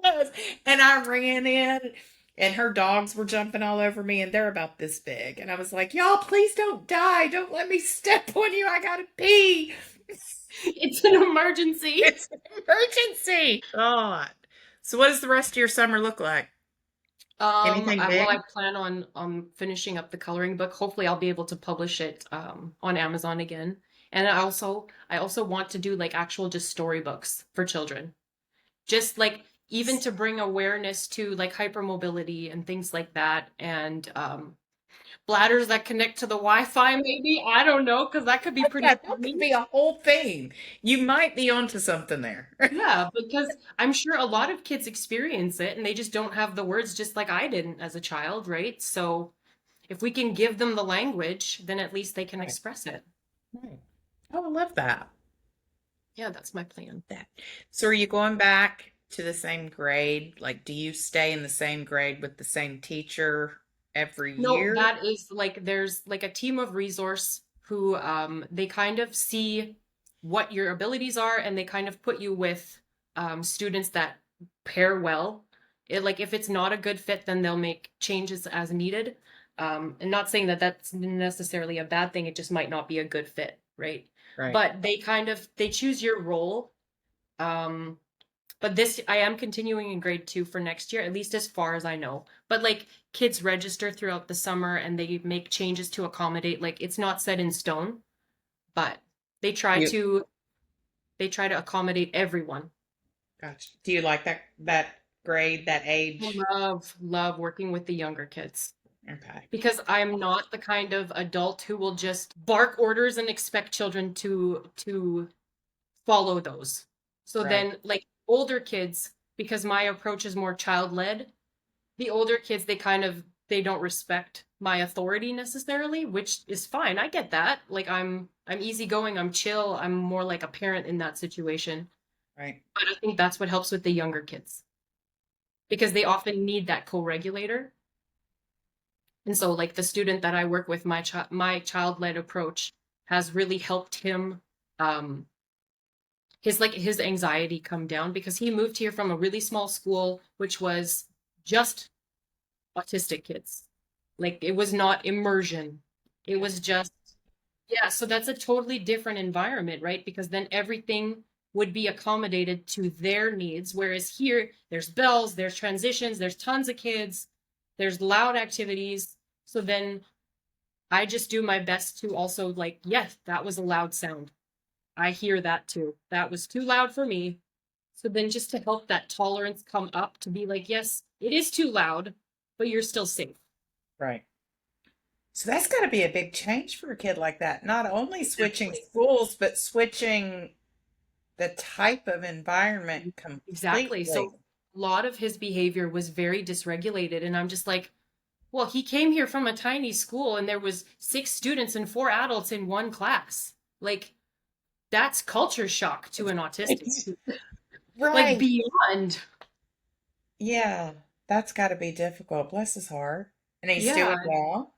Was. And I ran in, and her dogs were jumping all over me, and they're about this big. And I was like, y'all, please don't die. Don't let me step on you. I gotta pee. It's an emergency. It's an emergency. God. So, what does the rest of your summer look like? Anything Well, I big? plan on finishing up the coloring book. Hopefully, I'll be able to publish it on Amazon again. And I also want to do like actual just storybooks for children. Just like even to bring awareness to like hypermobility and things like that, and bladders that connect to the Wi-Fi, maybe. I don't know, because that could be Yeah, pretty that could funny. be a whole thing. You might be onto something there. Yeah, because I'm sure a lot of kids experience it and they just don't have the words just like I didn't as a child, right? So if we can give them the language, then at least they can Right. express it. Right. Oh, I love that. Yeah, that's my plan. That. So, are you going back? to the same grade? Like, do you stay in the same grade with the same teacher every No, year? that is like there's like a team of resource who they kind of see what your abilities are and they kind of put you with students that pair well. Like if it's not a good fit, then they'll make changes as needed. And not saying that that's necessarily a bad thing, it just might not be a good fit, right? Right. But they choose your role. Um, but this, I am continuing in grade 2 for next year, at least as far as I know. But like kids register throughout the summer and they make changes to accommodate, like it's not set in stone, but they try You to they try to accommodate everyone. Gotcha. Do you like that grade, that I age? love working with the younger kids Okay. because I'm not the kind of adult who will just bark orders and expect children to follow those. So Right. then like older kids, because my approach is more child-led, the older kids they don't respect my authority necessarily, which is fine. I get that. Like I'm easygoing, I'm chill, I'm more like a parent in that situation. Right. But I think that's what helps with the younger kids because they often need that co-regulator. And so like the student that I work with, my child-led approach has really helped him um his anxiety come down because he moved here from a really small school which was just autistic kids. Like it was not immersion. It Yeah. was just, yeah, so that's a totally different environment, right? Because then everything would be accommodated to their needs. Whereas here, there's bells, there's transitions, there's tons of kids, there's loud activities. So then I just do my best to also like, yes, that was a loud sound. I hear that too. That was too loud for me. So then just to help that tolerance come up to be like, yes, it is too loud, but you're still safe. Right. So that's got to be a big change for a kid like that. Not only switching Exactly. schools, but switching the type of environment Exactly. completely. So a lot of his behavior was very dysregulated. And I'm just like, well, he came here from a tiny school and there was 6 students and 4 adults in one class. Like, that's culture shock to an autistic. Like Right. beyond. Yeah. That's got to be difficult. Bless his heart. And he's Yeah, doing well.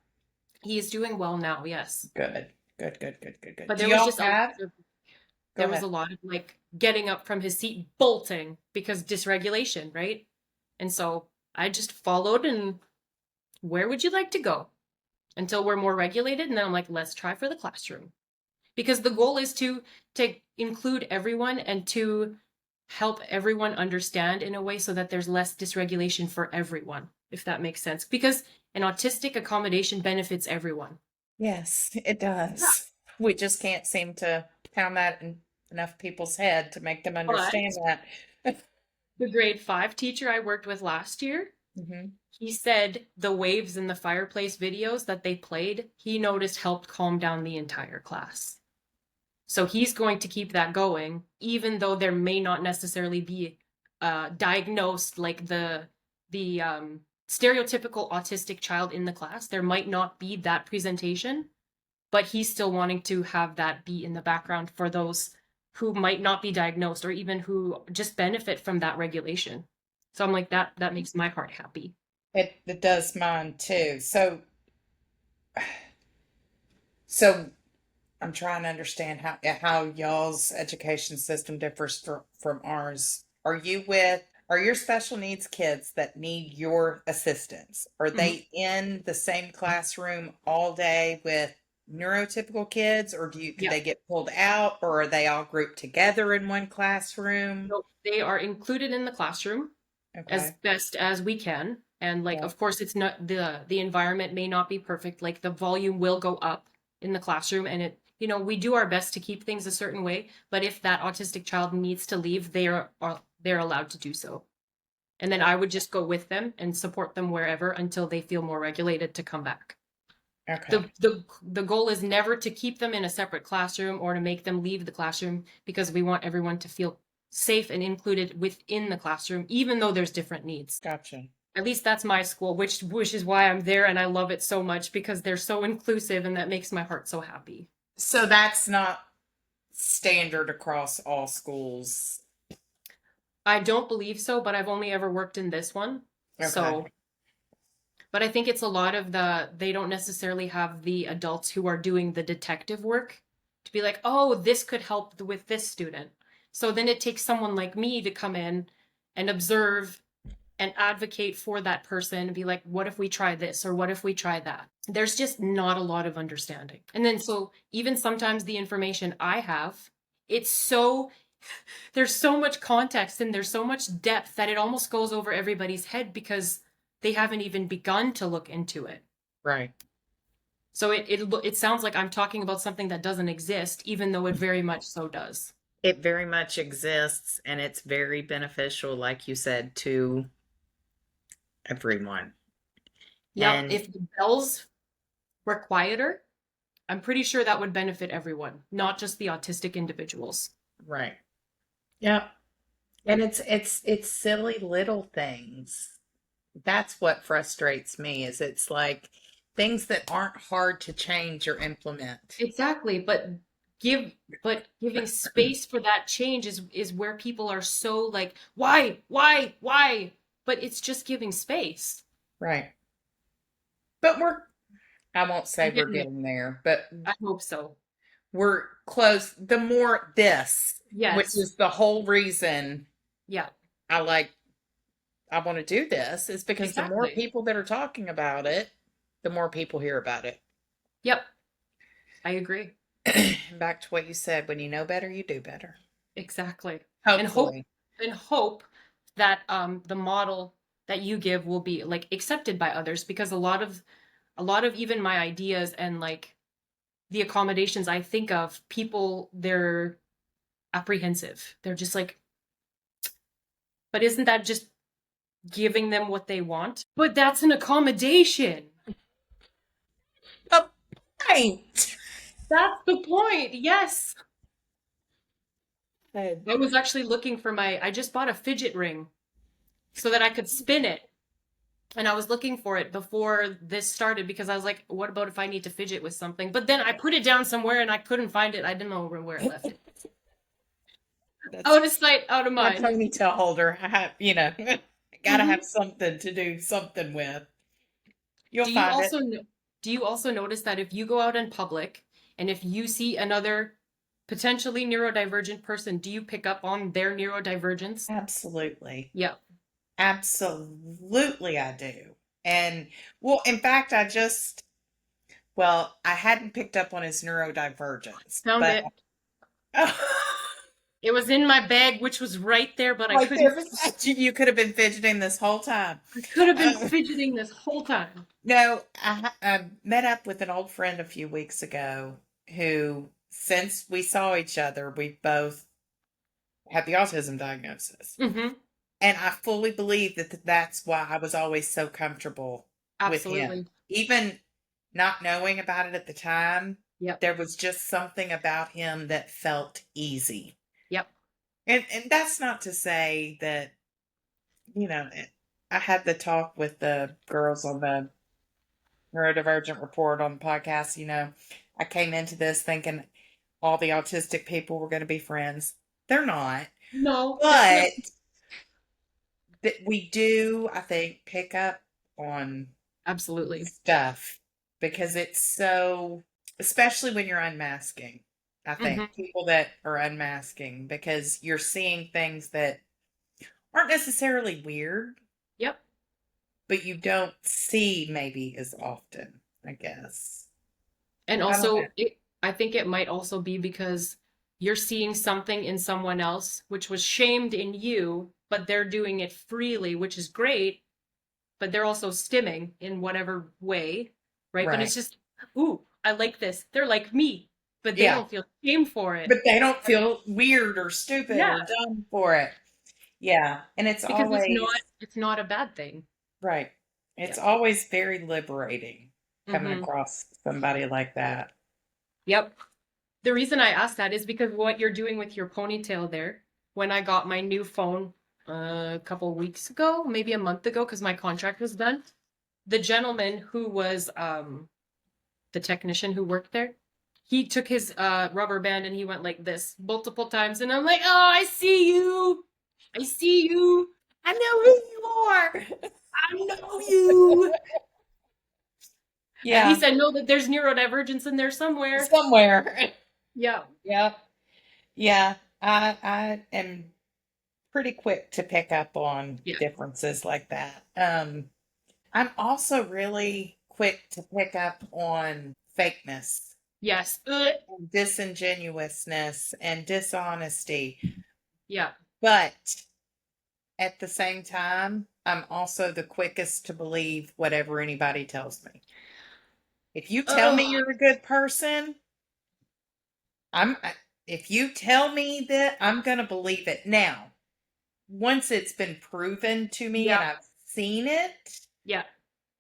he is doing well now, yes. Good. Good, good, good, good, good. But Do there was y'all just a lot have? of Go there was a ahead. lot of like getting up from his seat bolting because dysregulation, right? And so I just followed and where would you like to go? Until we're more regulated and then I'm like, let's try for the classroom. Because the goal is to include everyone and to help everyone understand in a way so that there's less dysregulation for everyone, if that makes sense. Because an autistic accommodation benefits everyone. Yes, it Yeah. does. We just can't seem to pound that in enough people's head to make them understand But that. the grade 5 teacher I worked with last year, Hmm. he said the waves in the fireplace videos that they played, he noticed helped calm down the entire class. So he's going to keep that going, even though there may not necessarily be diagnosed like the stereotypical autistic child in the class. There might not be that presentation, but he's still wanting to have that be in the background for those who might not be diagnosed or even who just benefit from that regulation. So I'm like that makes my heart happy. It does mine too. So I'm trying to understand how y'all's education system differs from ours. Are your special needs kids that need your assistance? Are Mhm. they in the same classroom all day with neurotypical kids, or do Yeah. they get pulled out, or are they all grouped together in one classroom? So they are included in the classroom as Okay. best as we can. And like, Yeah. of course, it's not the environment may not be perfect. Like the volume will go up in the classroom, and we do our best to keep things a certain way. But if that autistic child needs to leave, they're allowed to do so. And then I would just go with them and support them wherever until they feel more regulated to come back. Okay. The goal is never to keep them in a separate classroom or to make them leave the classroom because we want everyone to feel safe and included within the classroom, even though there's different needs. Gotcha. At least that's my school, which is why I'm there and I love it so much because they're so inclusive and that makes my heart so happy. So that's not standard across all schools. I don't believe so, but I've only ever worked in this one. Okay. So, but I think it's a lot of they don't necessarily have the adults who are doing the detective work to be like, oh, this could help with this student. So then it takes someone like me to come in and observe and advocate for that person and be like, what if we try this or what if we try that? There's just not a lot of understanding. And then so even sometimes the information I have, it's so there's so much context and there's so much depth that it almost goes over everybody's head because they haven't even begun to look into it. Right. So it sounds like I'm talking about something that doesn't exist, even though it very much so does. It very much exists and it's very beneficial, like you said, to everyone. Yep, And if the bells were quieter, I'm pretty sure that would benefit everyone, not just the autistic individuals. right. Yeah. And it's silly little things. That's what frustrates me is it's like things that aren't hard to change or implement. Exactly, give but giving space for that change is where people are so like, why? But it's just giving space. Right. But I won't say We're we're getting there. getting there, but I hope so. we're close. The more this, which Yes. is the whole reason Yeah, I like, I want to do this, is because the more exactly. people that are talking about it, the more people hear about it. Yep, I agree. Back to what you said, when you know better, you do better. Exactly. And hope Hopefully. and hope that the model that you give will be like accepted by others because a lot of even my ideas and like the accommodations I think of, people they're apprehensive. They're just like, but isn't that just giving them what they want? But that's an accommodation. Oh, right. That's the point. Yes. Good. I was actually looking for I just bought a fidget ring so that I could spin it. And I was looking for it before this started because I was like, what about if I need to fidget with something? But then I put it down somewhere and I couldn't find it. I didn't know where it left. That's Out of sight, out of my mind. ponytail holder. I have, gotta Hmm. have something to do something with. You'll Do you find it. also do you also notice that if you go out in public and if you see another potentially neurodivergent person, do you pick up on their neurodivergence? Absolutely. Yeah. Absolutely, I do. And well, in fact, I hadn't picked up on his neurodivergence, Found but it. It was in my bag, which was right there, but I right couldn't. there beside you, you could have been fidgeting this whole time. I could have been Uh, fidgeting this whole time. no, I met up with an old friend a few weeks ago who, since we saw each other, we both had the autism diagnosis. Hmm. And I fully believe that that's why I was always so comfortable with him. Absolutely. Even not knowing about it at the time, Yep. there was just something about him that felt easy. Yep. And that's not to say that, you know, I had the talk with the girls on the neurodivergent report on the podcast, I came into this thinking all the autistic people were going to be friends. They're not. No, But definitely. that we do, I think, pick up on Absolutely. stuff because it's so, especially when you're unmasking. I think Hmm. people that are unmasking because you're seeing things that aren't necessarily weird, Yep. but you don't see maybe as often, I guess. And I don't know. also, I think it might also be because you're seeing something in someone else which was shamed in you, but they're doing it freely, which is great, but they're also stimming in whatever way, right? But Right. it's just, ooh, I like this. They're like me, but they Yeah. don't feel shame for But it. they don't feel weird or stupid Yeah, or dumb for it. Yeah. And it's because always, it's not a bad thing. right. Yeah. It's always very liberating coming Hmm. across somebody like that. Yep. The reason I asked that is because what you're doing with your ponytail there, when I got my new phone a couple weeks ago, maybe a month ago, because my contract was done, the gentleman who was the technician who worked there, he took his rubber band and he went like this multiple times, and I'm like, oh, I see you. I see you. I know who you are. I know you. At Yeah, least I know that there's neurodivergence in there somewhere. somewhere. Yeah. Yep. Yeah, I am pretty quick to pick up on Yeah. differences like that. I'm also really quick to pick up on fakeness, Yes. disingenuousness, and dishonesty. Yeah. But at the same time, I'm also the quickest to believe whatever anybody tells me. If you tell me Oh, you're a good person, if you tell me that, I'm going to believe it. Now, once it's been proven to me and yeah. I've seen it, Yeah.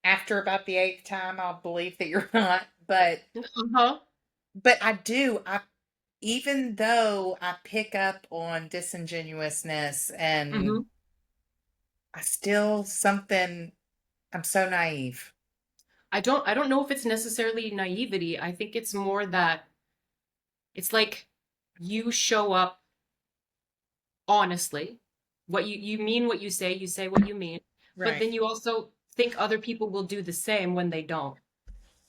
after about the eighth time, I'll believe that you're not. Uh-huh. But I do. Even though I pick up on disingenuousness and Hmm. I still something, I'm so naive. I don't know if it's necessarily naivety. I think it's more that it's like you show up honestly. You mean what you say what you mean, but Right. then you also think other people will do the same when they don't.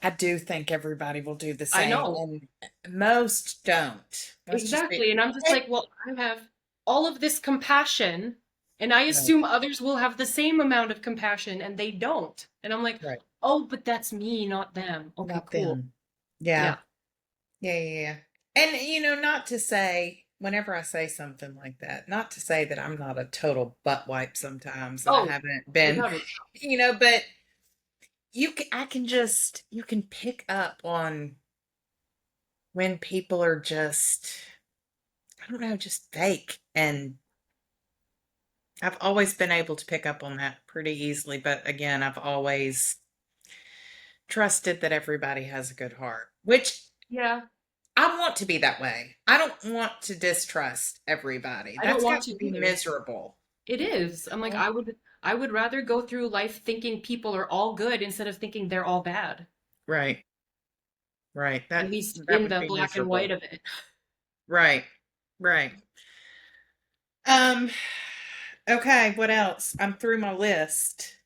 I do think everybody will do the I same, know. and most don't. Let's just be Exactly. And I'm just like, well, I have all of this compassion, and I right. assume others will have the same amount of compassion, and they don't. And I'm like, Right. oh, but that's me, not them. Okay, Not cool. them. Yeah. Yeah. Yeah. Yeah. Yeah. And not to say whenever I say something like that, not to say that I'm not a total butt wipe sometimes, and I Oh, haven't been, without it. but you can pick up on when people are just, I don't know, just fake. And I've always been able to pick up on that pretty easily. But again, I've always trusted that everybody has a good heart, which Yeah. I want to be that way. I don't want to distrust everybody. I don't That's want got to to be either. miserable. It is. I'm like, I would rather go through life thinking people are all good instead of thinking they're all bad. Right. Right. At least That in would the be black and white miserable. of it. Right. Right. Um okay, what else? I'm through my list.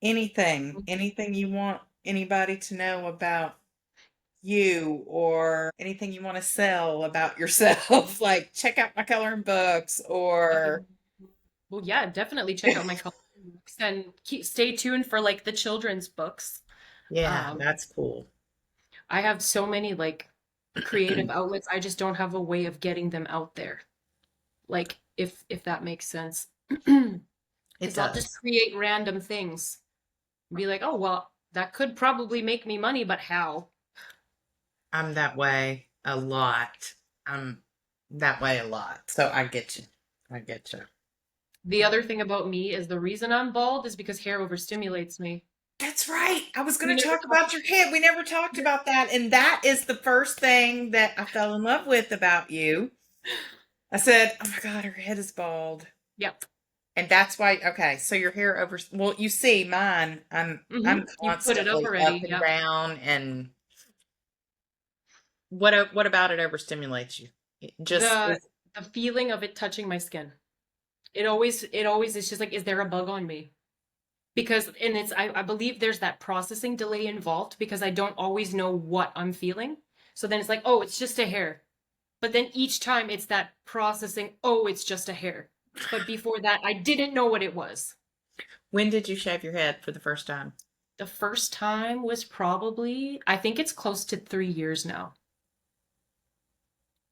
Anything you want anybody to know about you or anything you want to sell about yourself? Like check out my coloring books or Um, well, yeah, definitely check out my coloring books and stay tuned for like the children's books. yeah, Um, that's cool. I have so many like creative outlets. I just don't have a way of getting them out there. Like if that makes sense. It Because I'll just does. create random things and be like, oh well, that could probably make me money, but how? I'm that way a lot. I'm that way a lot. So I get you. I get you. The other thing about me is the reason I'm bald is because hair overstimulates me. That's right. I was We going to never talk talked about about your head. We never talked that. about that. And that is the first thing that I fell in love with about you. I said, "Oh my God, her head is bald." Yep. And that's why, okay, so your hair over, well, you see mine, I'm You put it up constantly up already. and Yep. down. And what about it overstimulates you? It just The is the feeling of it touching my skin. It always is just like, is there a bug on me? Because and it's I believe there's that processing delay involved because I don't always know what I'm feeling. So then it's like, oh, it's just a hair. But then each time it's that processing, oh, it's just a hair. But before that, I didn't know what it was. when did you shave your head for the first time? The first time was probably, I think it's close to 3 years now.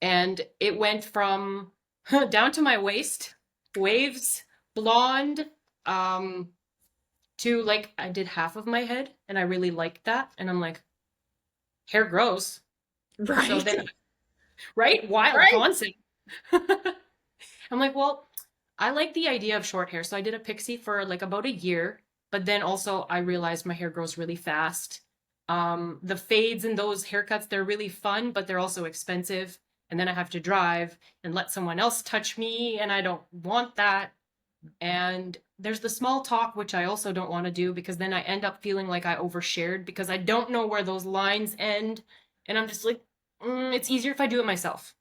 And it went from down to my waist, waves, blonde, um, to like I did half of my head and I really liked that. And I'm like, hair grows. So Right. then, right? Wild Right. concept. I'm like, well, I like the idea of short hair. So I did a pixie for like about a year, but then also I realized my hair grows really fast. The fades and those haircuts, they're really fun, but they're also expensive. And then I have to drive and let someone else touch me, and I don't want that. And there's the small talk, which I also don't want to do because then I end up feeling like I overshared because I don't know where those lines end. And I'm just like, it's easier if I do it myself.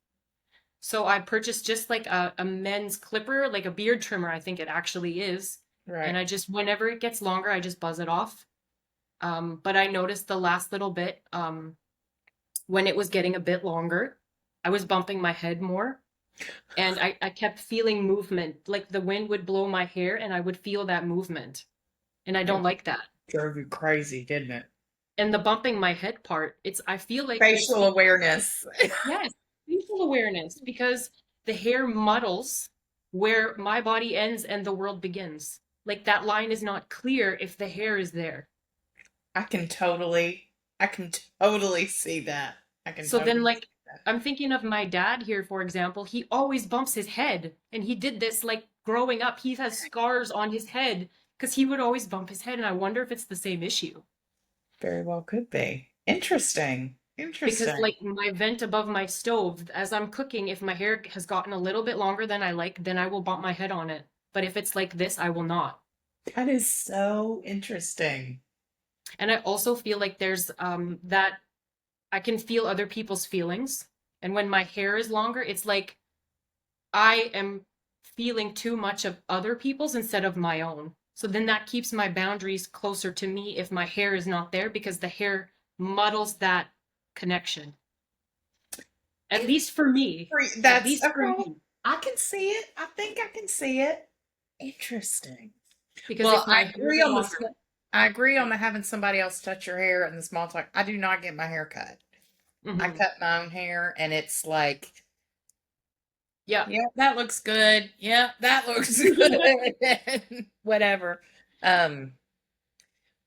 So I purchased just like a men's clipper, like a beard trimmer, I think it actually is. And Right. I just, whenever it gets longer, I just buzz it off. But I noticed the last little bit, when it was getting a bit longer, I was bumping my head more. And I kept feeling movement. Like the wind would blow my hair and I would feel that movement. And I don't It like that. drove you crazy, didn't it? And the bumping my head part, I feel like it's Facial awareness. yes, facial awareness because the hair muddles where my body ends and the world begins. Like that line is not clear if the hair is there. I can totally, I can totally see that. I can So then, totally like, see that. I'm thinking of my dad here, for example. He always bumps his head, and he did this like growing up. He has scars on his head because he would always bump his head, and I wonder if it's the same issue. Very well could be. Interesting. Because Interesting. like my vent above my stove, as I'm cooking, if my hair has gotten a little bit longer than I like, then I will bump my head on it. But if it's like this, I will not. That is so interesting. And I also feel like there's that I can feel other people's feelings. And when my hair is longer, it's like I am feeling too much of other people's instead of my own. So then that keeps my boundaries closer to me if my hair is not there because the hair muddles that connection. At least for me. At That's least for okay. me. I can see it. I think I can see it. Interesting. Because Well, if my hair is longer, I agree on the having somebody else touch your hair and the small talk. I do not get my hair cut. I mhm. cut my own hair and it's like, Yeah. yeah, that looks good. Yeah, that looks good. Whatever. Um,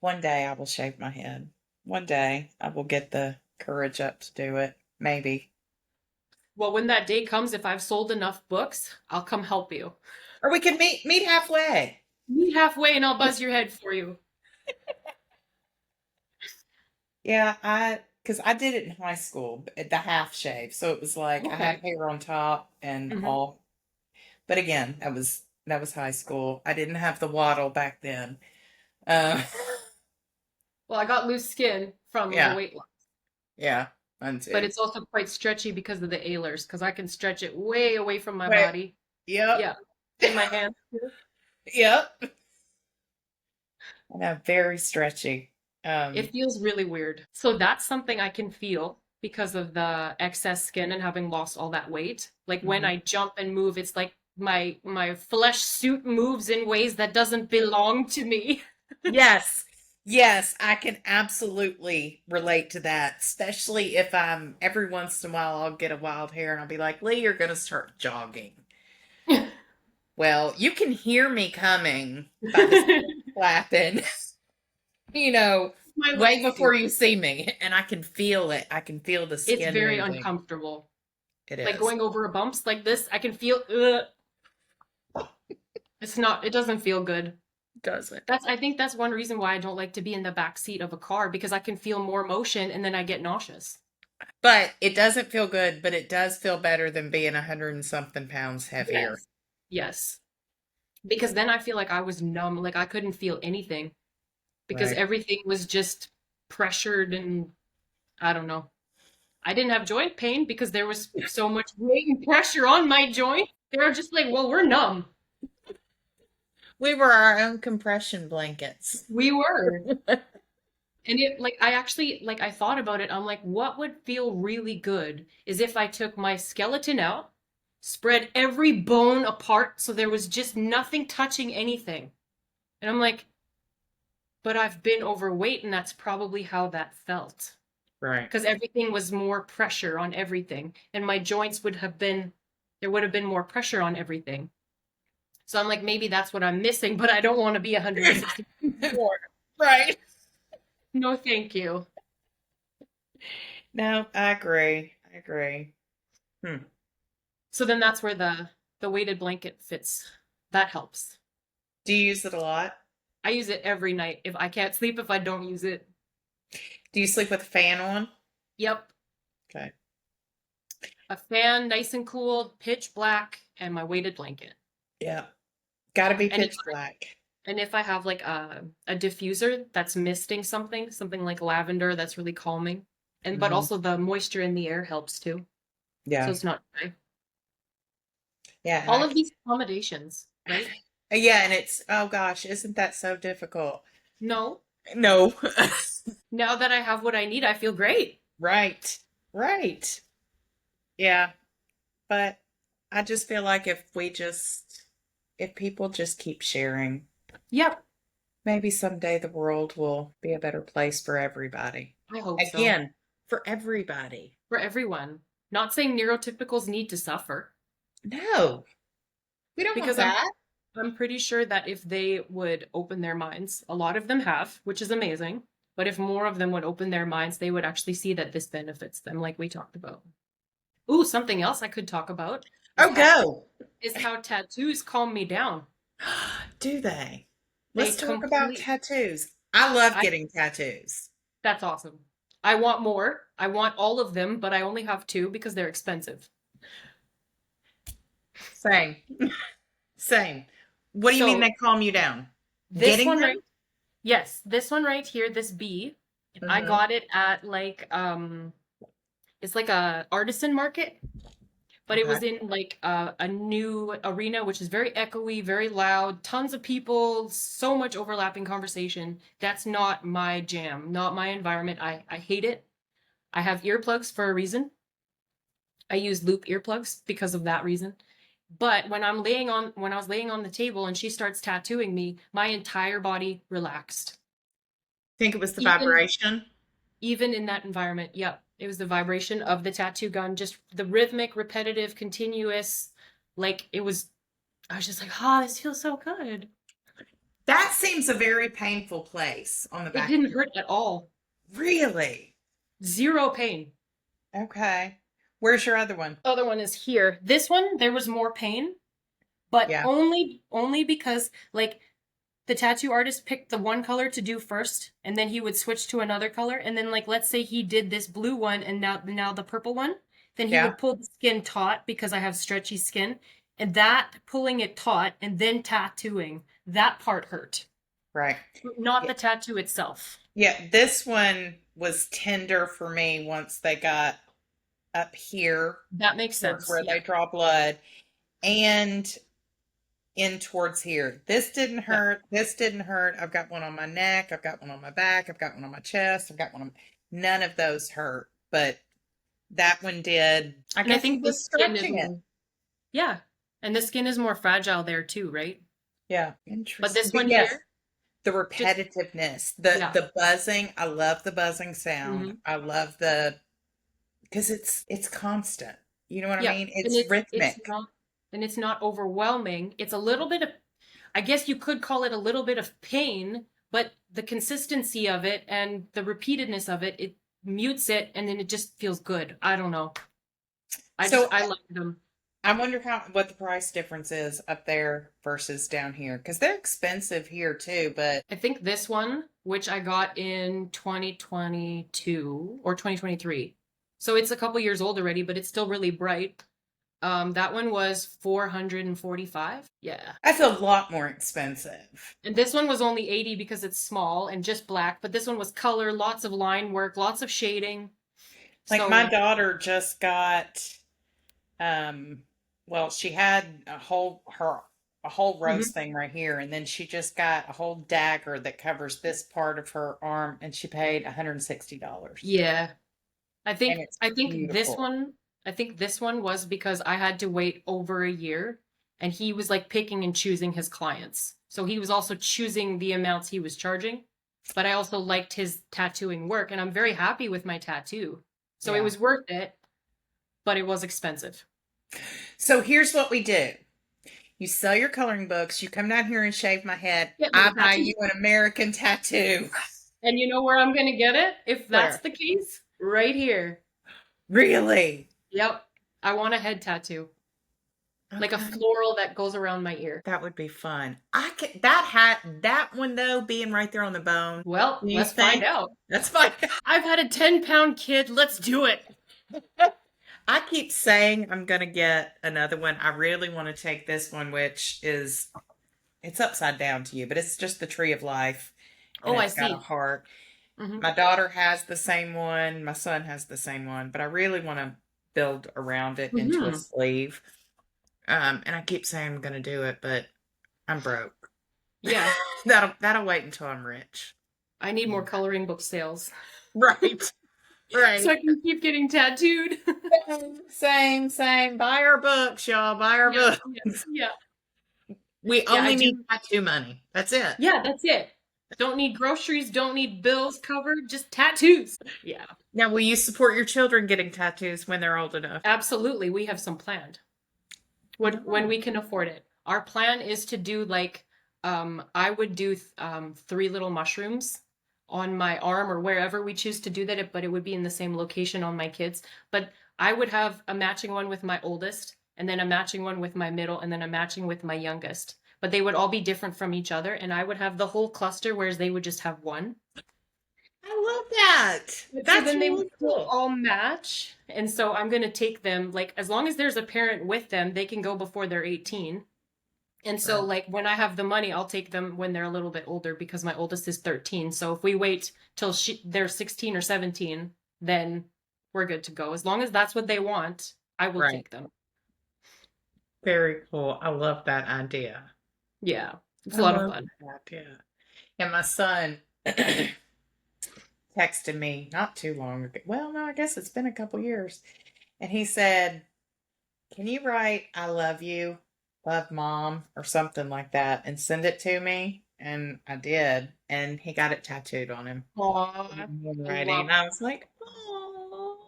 one day I will shave my head. One day I will get the courage up to do it. Maybe. Well, when that day comes, if I've sold enough books, I'll come help you. Or we can meet halfway. Meet halfway and I'll buzz your head for you. Yeah, because I did it in high school, the half shave. So it was like I had Okay. hair on top and hmm all. But again, that was high school. I didn't have the waddle back then. Uh, Well, I got loose skin from the yeah, weight loss, yeah, mine but too. it's also quite stretchy because of the alers, because I can stretch it way away from my Wait, body. yep, Yeah, in my hand. yep. I know, very stretchy. It Um, feels really weird. So that's something I can feel because of the excess skin and having lost all that weight. Like when mhm. I jump and move, it's like my flesh suit moves in ways that doesn't belong to me. Yes, yes, I can absolutely relate to that, especially if I'm every once in a while I'll get a wild hair and I'll be like, Lee, you're gonna start jogging. Well, you can hear me coming by the skin flapping, you know, My way legs before do. you see me, and I can feel it. I can feel the It's skin very moving. uncomfortable. It Like is. going over bumps like this, I can feel it doesn't feel good. Does it? I think that's one reason why I don't like to be in the back seat of a car because I can feel more motion and then I get nauseous. But it doesn't feel good, but it does feel better than being 100 and something pounds heavier. Yes. Yes. Because then I feel like I was numb, like I couldn't feel anything because Right. everything was just pressured and I don't know. I didn't have joint pain because there was so much weight and pressure on my joint. They were just like, well, we're numb. We were our own compression blankets. We were. And it like I actually like I thought about it. I'm like, what would feel really good is if I took my skeleton out, spread every bone apart so there was just nothing touching anything. And I'm like, but I've been overweight and that's probably how that felt. Right. Because everything was more pressure on everything. And my joints would have been there would have been more pressure on everything. So I'm like, maybe that's what I'm missing, but I don't want to be 164. Right. No, thank you. No, I agree. I agree. Hmm. So then that's where the weighted blanket fits. That helps. Do you use it a lot? I use it every night. If I can't sleep if I don't use it. Do you sleep with a fan on? Yep. Okay. A fan, nice and cool, pitch black, and my weighted blanket. Yeah. Gotta be And if pitch black. I have like a diffuser that's misting something like lavender that's really calming. And but Hmm. also the moisture in the air helps too. So Yeah. it's not dry. Yeah, and All I of these accommodations, right? yeah, and it's oh gosh, isn't that so difficult? No. No. Now that I have what I need, I feel great. Right. Right. Yeah, but I just feel like if people just keep sharing, Yep. maybe someday the world will be a better place for everybody. I hope so. Again, for everybody. For everyone. Not saying neurotypicals need to suffer, No, we don't want because that. I'm pretty sure that if they would open their minds, a lot of them have, which is amazing. But if more of them would open their minds, they would actually see that this benefits them, like we talked about. Ooh, something else I could talk about is Oh, how go. tattoos calm me down. Do they? They Let's talk about complete tattoos. I love I getting tattoos. That's awesome. I want more. I want all of them, but I only have two because they're expensive. Same. Same. What do you mean So they calm you down? this Getting one them? right, yes, this one right here, this bee, I Mm-hmm. got it at like it's like a artisan market, but it Okay. was in like a new arena, which is very echoey, very loud, tons of people, so much overlapping conversation. That's not my jam, not my environment. I hate it. I have earplugs for a reason. I use loop earplugs because of that reason. But when I was laying on the table and she starts tattooing me, my entire body relaxed. Think it was the Even vibration? even in that environment. Yep. It was the vibration of the tattoo gun, just the rhythmic, repetitive, continuous, like it was I was just like, "Ah, this feels so good." That seems a very painful place on the It back of didn't your. hurt at all. Really? Zero pain. Okay. Where's your other one? Other one is here. This one there was more pain, but Yeah. only because like the tattoo artist picked the one color to do first and then he would switch to another color, and then like let's say he did this blue one and now the purple one, then he Yeah. would pull the skin taut because I have stretchy skin, and that pulling it taut and then tattooing, that part hurt, Right. not Yeah. the tattoo itself. Yeah. This one was tender for me once they got up here That makes towards sense. where Yeah. they draw blood and in towards here. This didn't Yeah. hurt. This didn't hurt. I've got one on my neck. I've got one on my back. I've got one on my chest. I've got one on. None of those hurt, but that one did. I And I guess he think the was skin is stretching it. more, yeah. And the skin is more fragile there too, right? Yeah, But interesting. this But one yes, here, the just repetitiveness, the yeah. the buzzing. I love the buzzing sound. Hmm. I love the because it's constant. You know what I Yeah. mean? And It's rhythmic. it's not overwhelming. It's a little bit of, I guess you could call it a little bit of pain, but the consistency of it and the repeatedness of it, it mutes it and then it just feels good. I don't know. So I like them. I wonder what the price difference is up there versus down here because they're expensive here too. But I think this one, which I got in 2022 or 2023. So it's a couple years old already, but it's still really bright. That one was 445. Yeah. that's a lot more expensive. And this one was only 80 because it's small and just black, but this one was color, lots of line work, lots of shading. Like my So, daughter just got um well, she had a whole rose mhm. thing right here, and then she just got a whole dagger that covers this part of her arm, and she paid $160. Yeah. And it's I think this beautiful. one was because I had to wait over a year and he was like picking and choosing his clients. So he was also choosing the amounts he was charging, but I also liked his tattooing work and I'm very happy with my tattoo. So it Yeah. was worth it, but it was expensive. So here's what we do. You sell your coloring books, you come down here and shave my head. Get me I the buy tattoo. you an American tattoo. And you know where I'm going to get it? If that's Where? the case, right here. Really? Yep. I want a head tattoo, like a Okay. floral that goes around my ear. That would be fun. That one though, being right there on the bone. Well, Do you let's find think out. that's fine? I've had a 10-pound kid. Let's do it. I keep saying I'm gonna get another one. I really want to take this one, which is it's upside down to you, but it's just the tree of life, and Oh, I it's got a see. heart. Hmm. My daughter has the same one. My son has the same one, but I really want to build around it into a Hmm. sleeve. And I keep saying I'm gonna do it, but I'm broke. Yeah, That'll wait until I'm rich. I need more coloring book sales Right. so Right. I can keep getting tattooed. Same. Buy our books, y'all. Buy our Yeah, books. yeah, yeah. We Yeah, I only need do. tattoo money. That's it. Yeah, that's it. Don't need groceries, don't need bills covered, just tattoos. Yeah, Now, will you support your children getting tattoos when they're old enough? absolutely. We have some planned. When No. we can afford it. Our plan is to do like I would do three little mushrooms on my arm or wherever we choose to do that, but it would be in the same location on my kids. But I would have a matching one with my oldest, and then a matching one with my middle, and then a matching with my youngest. But they would all be different from each other, and I would have the whole cluster, whereas they would just have one. I love that. So That's then they would really still cool. all match. And so I'm going to take them, like, as long as there's a parent with them, they can go before they're 18. And so, Right. like, when I have the money, I'll take them when they're a little bit older because my oldest is 13. So if we wait till they're 16 or 17, then we're good to go. As long as that's what they want, I will Right. take them. Very cool. I love that idea. Yeah, it's I a lot of love fun. that idea. And my son texted me not too long ago. Well, no, I guess it's been a couple years. And he said, "Can you write 'I love you, love mom' or something like that and send it to me?" And I did. And he got it tattooed on him. Aw, I Handwriting. love. And I was like, "Oh,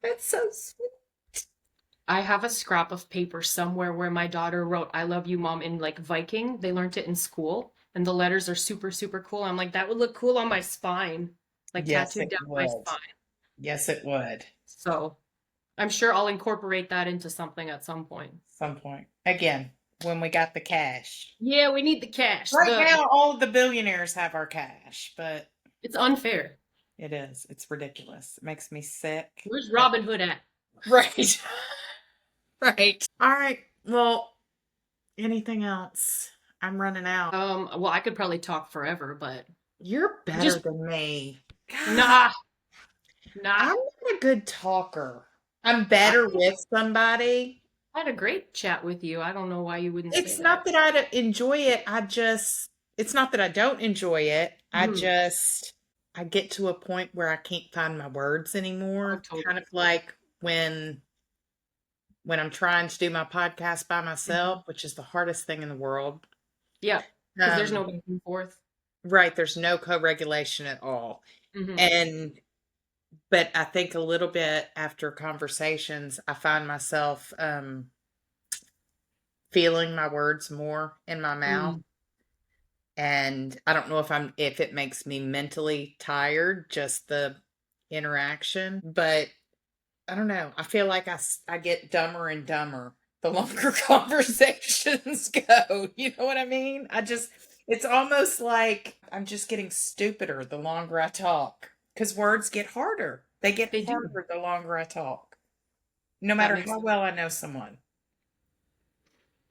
that's so sweet." I have a scrap of paper somewhere where my daughter wrote "I love you, mom" in like Viking. They learned it in school, and the letters are super, super cool. I'm like, that would look cool on my spine, like Yes, tattooed it down my would. spine. Yes, it would. So I'm sure I'll incorporate that into something at some point. Some point. Again, when we got the cash. Yeah, we need the cash. Right now, all of the billionaires have our cash, but It's unfair. it is. It's ridiculous. It makes me sick. Where's Robin Hood at? Right. Right. All right. Well, anything else? I'm running out. Well, I could probably talk forever, but You're better just than me. God, nah, nah. I'm not a good talker. I'm I better with somebody. had a great chat with you. I don't know why you wouldn't say It's that. not that I don't enjoy it. It's not that I don't enjoy it. Mhm. I get to a point where I can't find my words Oh, anymore. Kind of totally. like when I'm trying to do my podcast by Mhm. myself, which is the hardest thing in the world. Yeah, because there's no Um, back and forth. right, there's no co-regulation at all. Hmm. And but I think a little bit after conversations, I find myself feeling my words more in my mouth. Mm. And I don't know if it makes me mentally tired, just the interaction, but I don't know. I feel like I get dumber and dumber the longer conversations go. You know what I mean? It's almost like I'm just getting stupider the longer I talk because words get harder. They get They do. harder the longer I talk, no That matter makes how sense. well I know someone.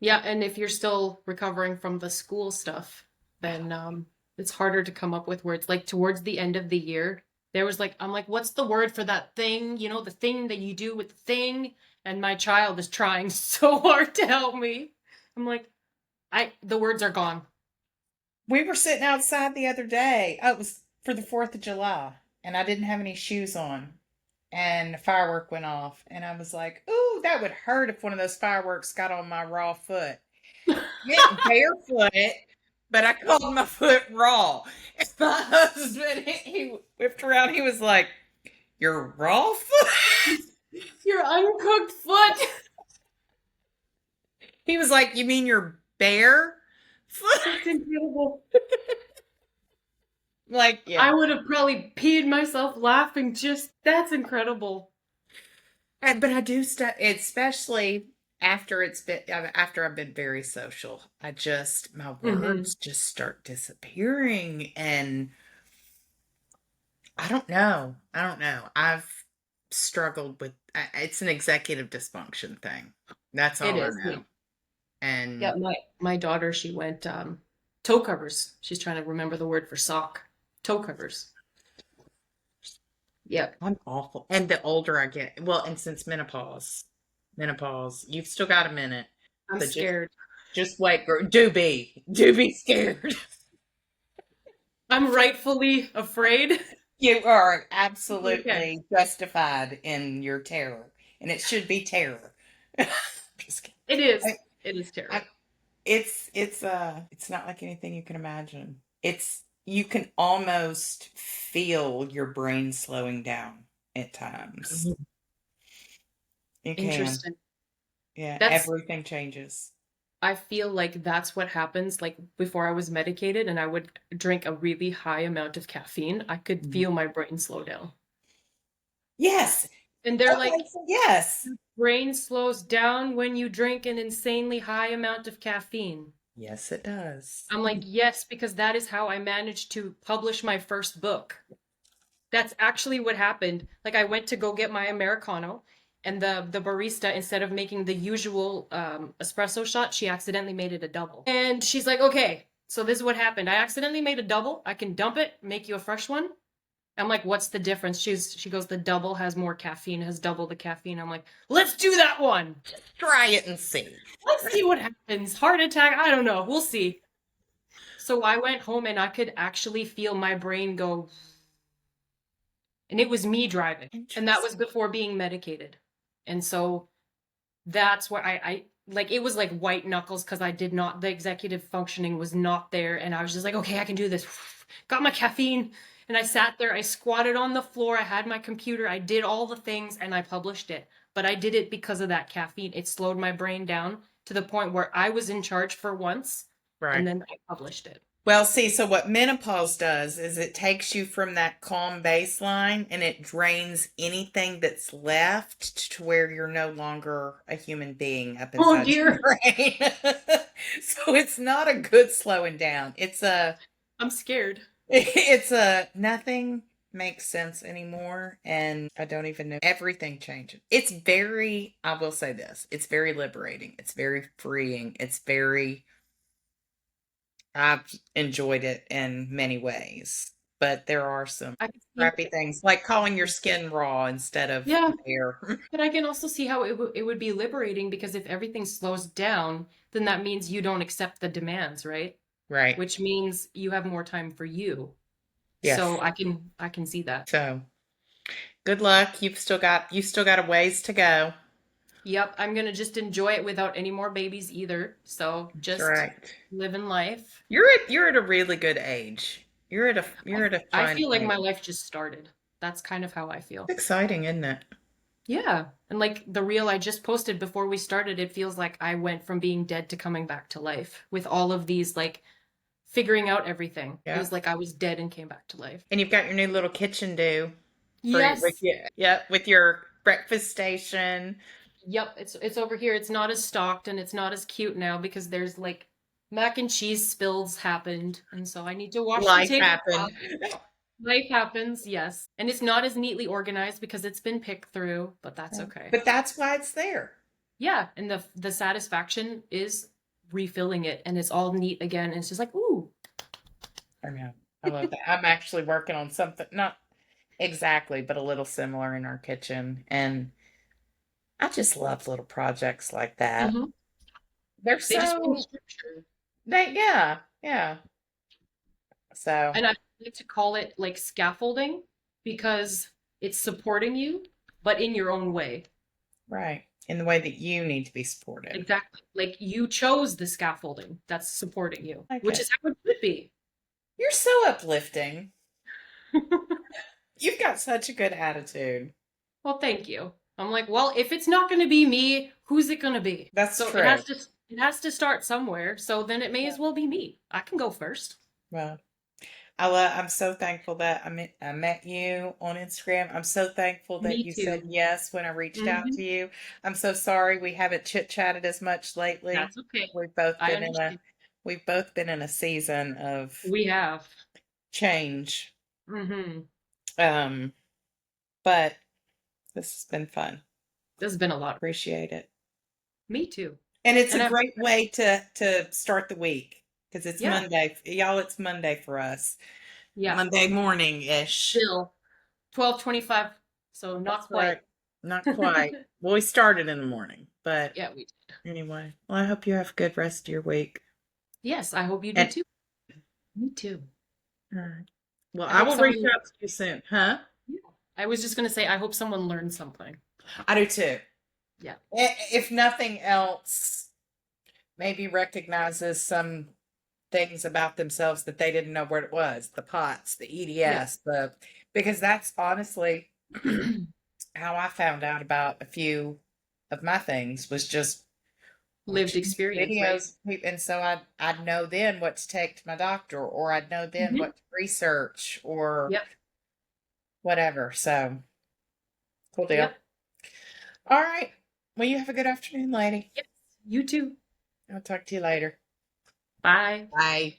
Yeah, and if you're still recovering from the school stuff, then it's harder to come up with words. Like towards the end of the year, there was like I'm like, what's the word for that thing? You know, the thing that you do with the thing? And my child is trying so hard to help me. I'm like, the words are gone. We were sitting outside the other day. Oh, it was for the 4th of July, and I didn't have any shoes on. And the firework went off, and I was like, "Ooh, that would hurt if one of those fireworks got on my raw foot." Went barefoot, but I called my foot raw. And my husband, he whipped around. He was like, "Your raw foot?" Your uncooked foot. He was like, "You mean your bare foot?" That's incredible. Like, yeah. I would have probably peed myself laughing. Just that's incredible. But I do stuff, especially after I've been very social. My Hmm. words just start disappearing, and I don't know. I don't know. I've struggled with. It's an executive dysfunction thing. That's It all I is. Yeah. know. And Yeah, my daughter, she went toe covers. She's trying to remember the word for sock. Toe covers. Yep. I'm awful. And the older I get, well, and since menopause, you've still got a minute. I'm So scared. just wait, girl. Do be scared. I'm rightfully afraid. You are Okay. absolutely justified in your terror, and it should be terror. Just kidding. It is. I, It is I, terror. it's not like anything you can imagine. It's you can almost feel your brain slowing down at times. Mhm. You can, Interesting. yeah. That's Everything changes. I feel like that's what happens like before I was medicated and I would drink a really high amount of caffeine, I could Mhm. feel my brain slow down. Yes. And they're like, Okay. So yes. brain slows down when you drink an insanely high amount of caffeine. Yes, it does. I'm like, yes, because that is how I managed to publish my first book. That's actually what happened. Like I went to go get my Americano and the barista, instead of making the usual espresso shot, she accidentally made it a double. And she's like, okay, so this is what happened. I accidentally made a double. I can dump it, make you a fresh one. I'm like, what's the difference? She goes, the double has more caffeine, has double the caffeine. I'm like, let's do that one. Try it and see. Let's see what happens. Heart attack, I don't know. We'll see. So I went home and I could actually feel my brain go, and it was me driving. And that was Interesting. before being medicated. And so that's where I like it was like white knuckles because I did not, the executive functioning was not there. And I was just like, okay, I can do this. Got my caffeine. And I sat there, I squatted on the floor, I had my computer, I did all the things and I published it. But I did it because of that caffeine. It slowed my brain down to the point where I was in charge for once and Right. then I published it. Well, see, so what menopause does is it takes you from that calm baseline and it drains anything that's left to where you're no longer a human being up Oh inside your dear. brain. So it's not a good slowing down. I'm scared. It's a nothing makes sense anymore, and I don't even know. Everything changes. I will say this, it's very liberating. It's very freeing. I've enjoyed it in many ways, but there are some I can see crappy things like calling your skin raw instead of yeah, bare. but I can also see how it would be liberating because if everything slows down, then that means you don't accept the demands, right? Right. Which means you have more time for you. So Yes. I can see that. So good luck. You still got a ways to go. Yep, I'm gonna just enjoy it without any more babies either. So That's just right. living life. You're at a really good age. You're at a I fun feel like my age. life just started. That's kind of how I feel. It's exciting, isn't it? Yeah. And like the reel I just posted before we started, it feels like I went from being dead to coming back to life with all of these like figuring out everything. It Yeah. was like I was dead and came back to life. And you've got your new little kitchen due with Yes. you. Yep, with your breakfast station. Yep, it's over here. It's not as stocked and it's not as cute now because there's like mac and cheese spills happened, and so I need to wash the Life table happened. off. Life happens, yes. And it's not as neatly organized because it's been picked through, but that's okay. But that's why it's there. Yeah, and the satisfaction is refilling it and it's all neat again. And it's just like, ooh. I know. I love that. I'm actually working on something, not exactly, but a little similar in our kitchen. And I just love little projects like that. Mhm. They're They just bring so, structure. yeah, yeah. So, And I like to call it like scaffolding because it's supporting you, but in your own way. right. In the way that you need to be supported. Exactly. Like you chose the scaffolding that's supporting you, Like which it. is how it should be. You're so uplifting. You've got such a good attitude. Well, thank you. I'm like, well, if it's not going to be me, who's it going to be? That's So true. it has to start somewhere. So then it may Yeah. as well be me. I can go first. Well, I'm so thankful that I met you on Instagram. I'm so thankful that Me you said too. yes when I reached out Hmm. to you. I'm so sorry we haven't chit-chatted as much lately. That's okay. We've both I been in a understand. we've both been in a season of We have. change. Hmm. Um, but this has been fun. This has been a lot. Appreciate it. Me too. And it's a And I hope, great way to start the week because it's yeah, Monday. Y'all, it's Monday for us. yeah. Monday morning-ish. Still 12:25. So not That's right. quite. Not quite. Well, we started in the morning, but Yeah, we anyway. Well, I hope you have a good rest of your week. Yes, I hope you do And too. Me too. all right. Well, I I hope will reach someone out to you soon, huh? I was just gonna say I hope someone learned something. I do too. Yeah. If nothing else, maybe recognizes some things about themselves that they didn't know what it was, the POTS, the Yeah. EDS, the because that's honestly how I found out about a few of my things was just Lived watching experience, right? videos, and so I'd know then what to take to my doctor, or I'd know then Hmm. what to research, or Yep. whatever. So cool deal. Yep. All right. Well, you have a good afternoon, lady. Yes. You too. I'll talk to you later. Bye. Bye.